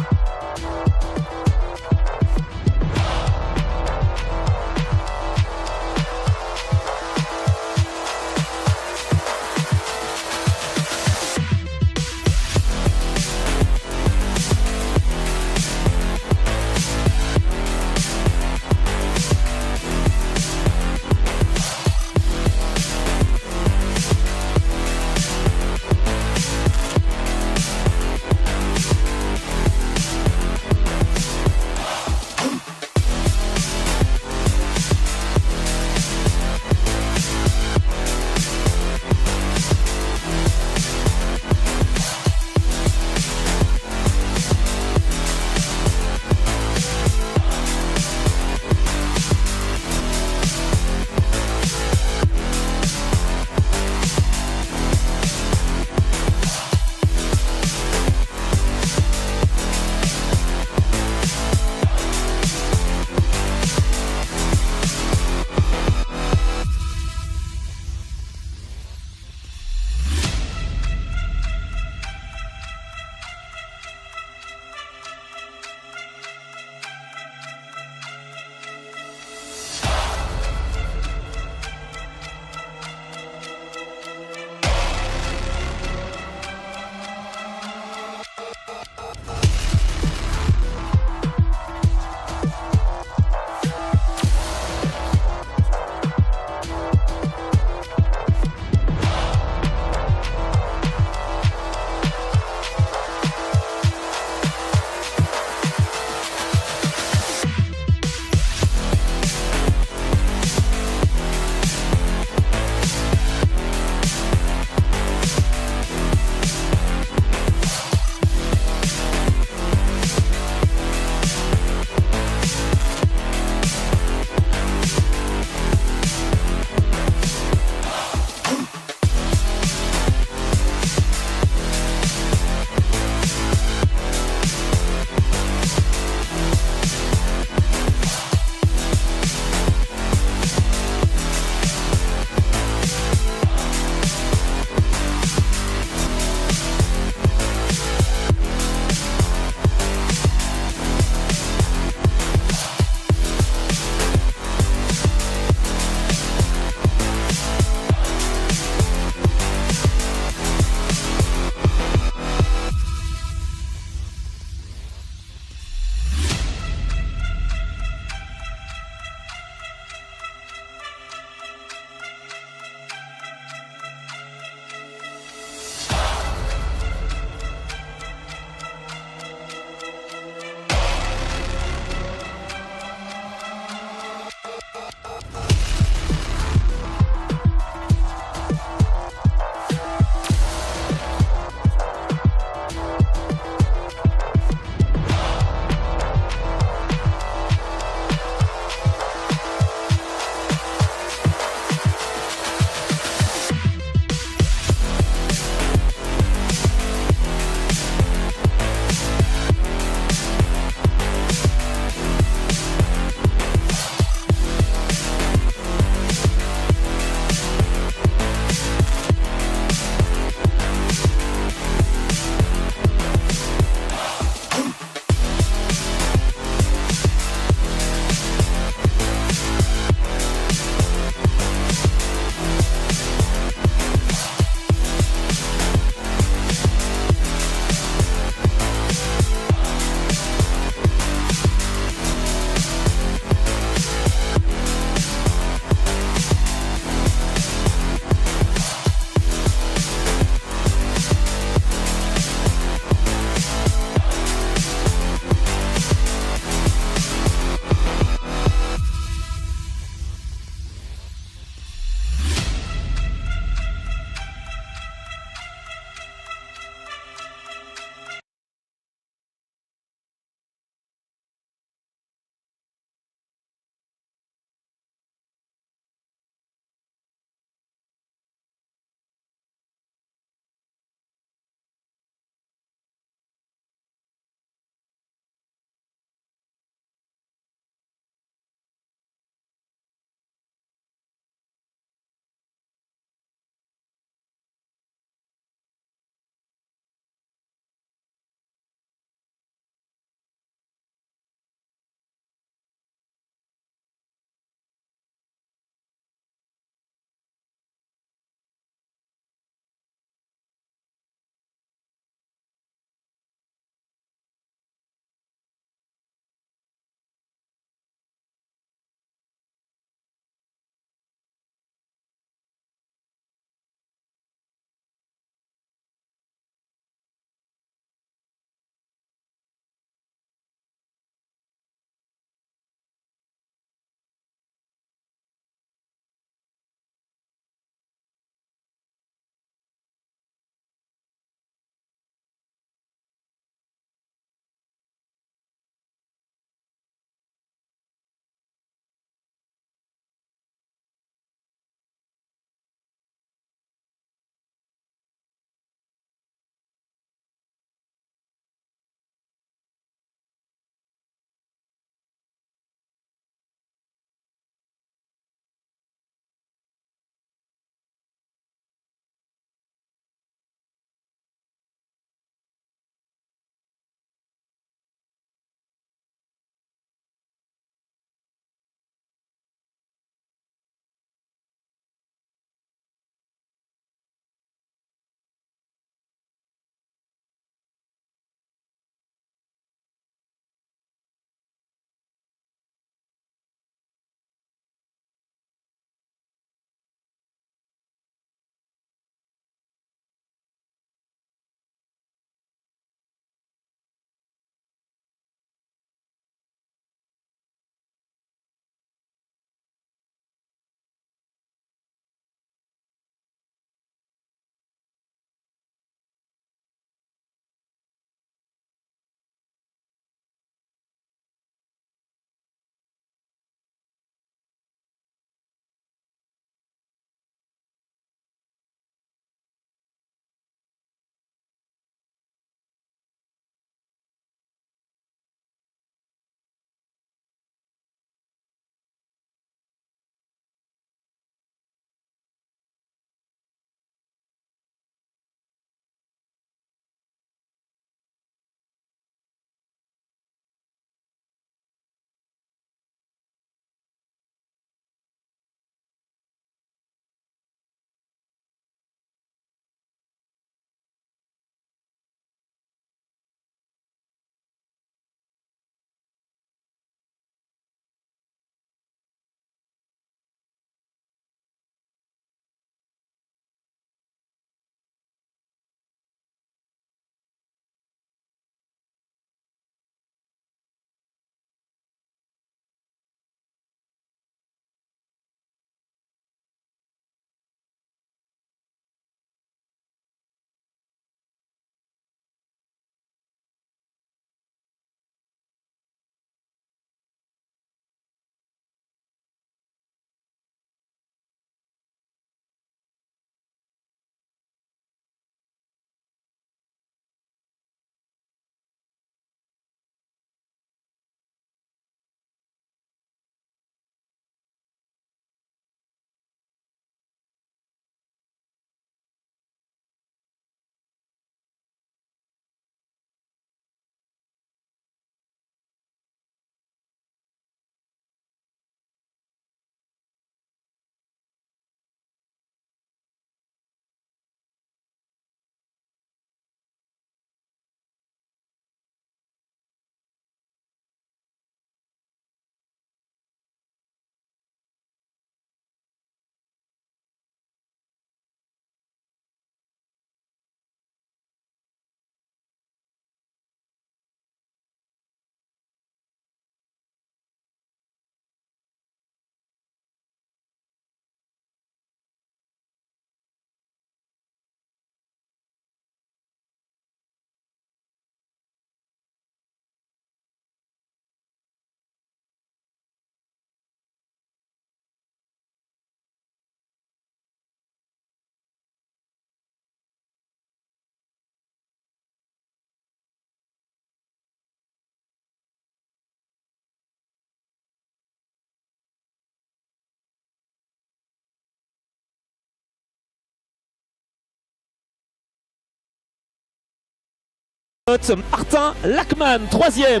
Martin Lachmann, 3e.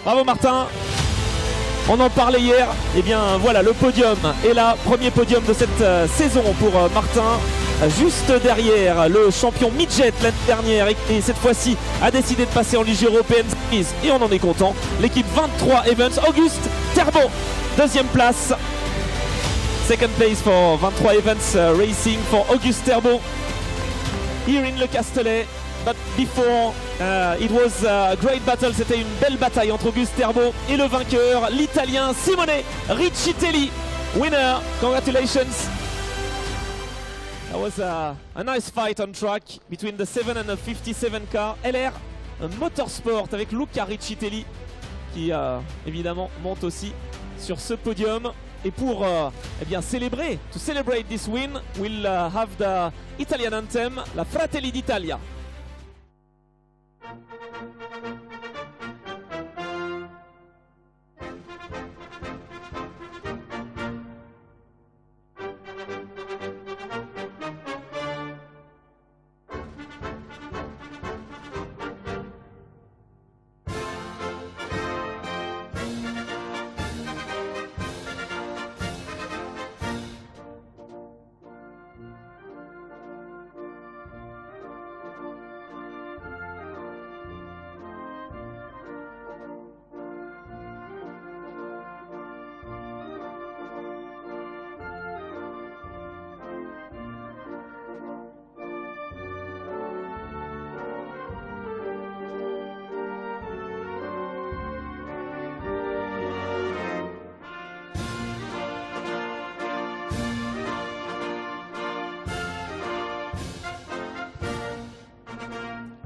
Bravo Martin. On en parlait hier. Et bien voilà, le podium est là. Premier podium de cette saison pour Martin. Juste derrière le champion Midget l'année dernière et cette fois-ci a décidé de passer en Ligier European Series et on en est content. L'équipe 23 Events, Auguste Terbo, 2e place. Second place for 23 Events Racing for Auguste Terbo here in Le Castellet. But before it was a great battle, c'était une belle bataille entre Auguste Terbo et le vainqueur, l'Italien Simone Riccitelli. Winner, congratulations. That was a nice fight on track between the 7 and the 57 car. LR Motorsport avec Luca Riccitelli qui évidemment monte aussi sur ce podium. Et pour eh bien célébrer, to celebrate this win, we'll have the Italian anthem, la Fratelli d'Italia.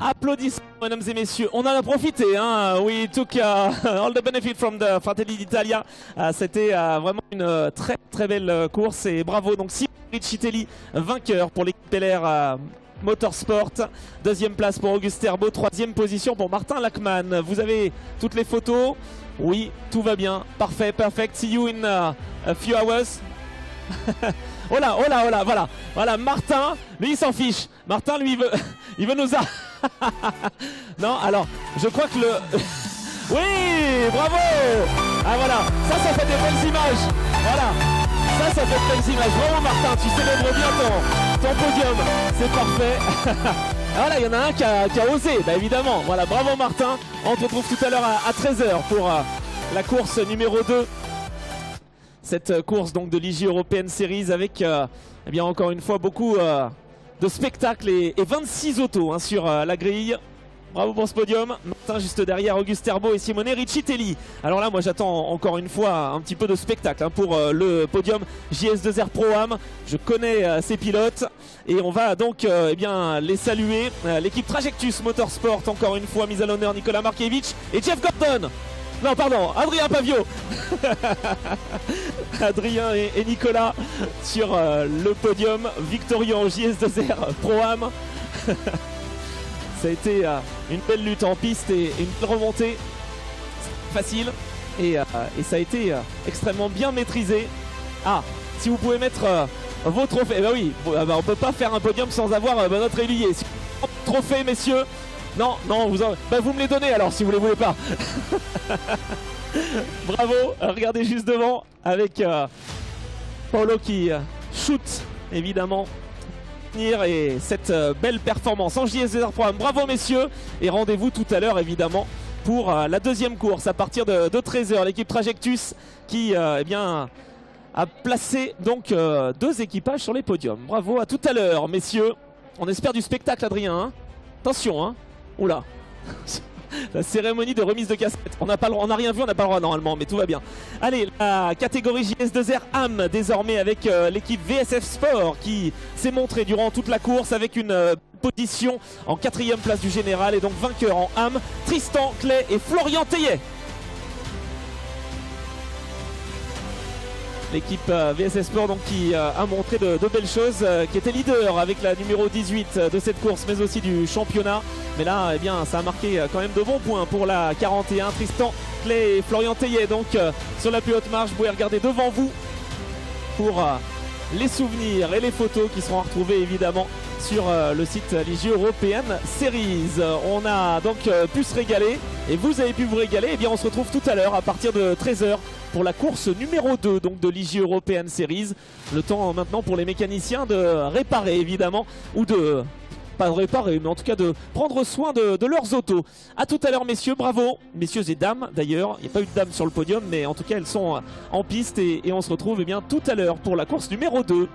Applaudissements mesdames et messieurs, on en a profité, hein. We took all the benefit from the Fratelli d'Italia. C'était vraiment une très belle course et bravo donc Simone Riccitelli, vainqueur pour l'équipe LR Motorsport. 2e place pour Auguste Terbo, 3e position pour Martin Lachmann. Vous avez toutes les photos? Oui, tout va bien, parfait, perfect. See you in a few hours. Oh là, voilà, Martin, lui il s'en fiche. Martin, lui, il veut nous Non, alors, je crois que le... Oui, bravo. Ah voilà, ça fait des belles images. Voilà, ça fait de belles images. Bravo Martin, tu célèbres bien ton podium. C'est parfait. Voilà, il y en a un qui a osé, bah évidemment. Voilà, bravo Martin. On te retrouve tout à l'heure à 13h pour la course numéro 2. Cette course donc de Ligier European Series avec eh bien encore une fois beaucoup de spectacles et 26 autos hein, sur la grille. Bravo pour ce podium. Martin juste derrière Auguste Terbo et Simone Riccitelli. Alors là moi j'attends encore une fois un petit peu de spectacle hein, pour le podium JS2 R Pro Am. Je connais ces pilotes et on va donc eh bien les saluer. L'équipe Trajectus Motorsport encore une fois mise à l'honneur, Nicolas Markiewicz et Jeff Gordon. Non pardon, Adrien Pavio. Adrien et Nicolas sur le podium victorieux en JS2R Pro Am. Ça a été une belle lutte en piste et une belle remontée facile et ça a été extrêmement bien maîtrisé. Ah, si vous pouvez mettre vos trophées, bah oui, on peut pas faire un podium sans avoir notre ailier. Si vous avez un trophée messieurs, non, vous me les donnez alors si vous les voulez pas. Bravo, regardez juste devant avec Paolo qui shoot évidemment. Et cette belle performance en JS2R Pro Am. Bravo messieurs et rendez-vous tout à l'heure évidemment pour la deuxième course à partir de 13h. L'équipe Trajectus qui eh bien, a placé donc 2 équipages sur les podiums. Bravo, à tout à l'heure messieurs. On espère du spectacle Adrien hein. Attention hein. Oula. La cérémonie de remise de casquette. On n'a rien vu, on n'a pas le droit normalement, mais tout va bien. Allez, la catégorie JS2R AM désormais avec l'équipe VSF Sport qui s'est montrée durant toute la course avec une position en 4e place du général et donc vainqueur en AM, Tristan Clay et Florian Teillet. L'équipe VSS Sport donc, qui a montré de belles choses, qui était leader avec la numéro 18 de cette course mais aussi du championnat. Mais là eh bien, ça a marqué quand même de bons points pour la 41. Tristan Clay et Florian Teillet donc sur la plus haute marche. Vous pouvez regarder devant vous pour les souvenirs et les photos qui seront retrouvées évidemment sur le site Ligier European Series. On a donc pu se régaler et vous avez pu vous régaler. Et bien on se retrouve tout à l'heure à partir de 13 h pour la course numéro 2 donc de Ligier European Series. Le temps maintenant pour les mécaniciens de réparer évidemment, ou de pas de réparer, mais en tout cas de prendre soin de leurs autos. A tout à l'heure messieurs, bravo, messieurs et dames d'ailleurs, il n'y a pas eu de dames sur le podium, mais en tout cas elles sont en piste et on se retrouve eh bien tout à l'heure pour la course numéro 2.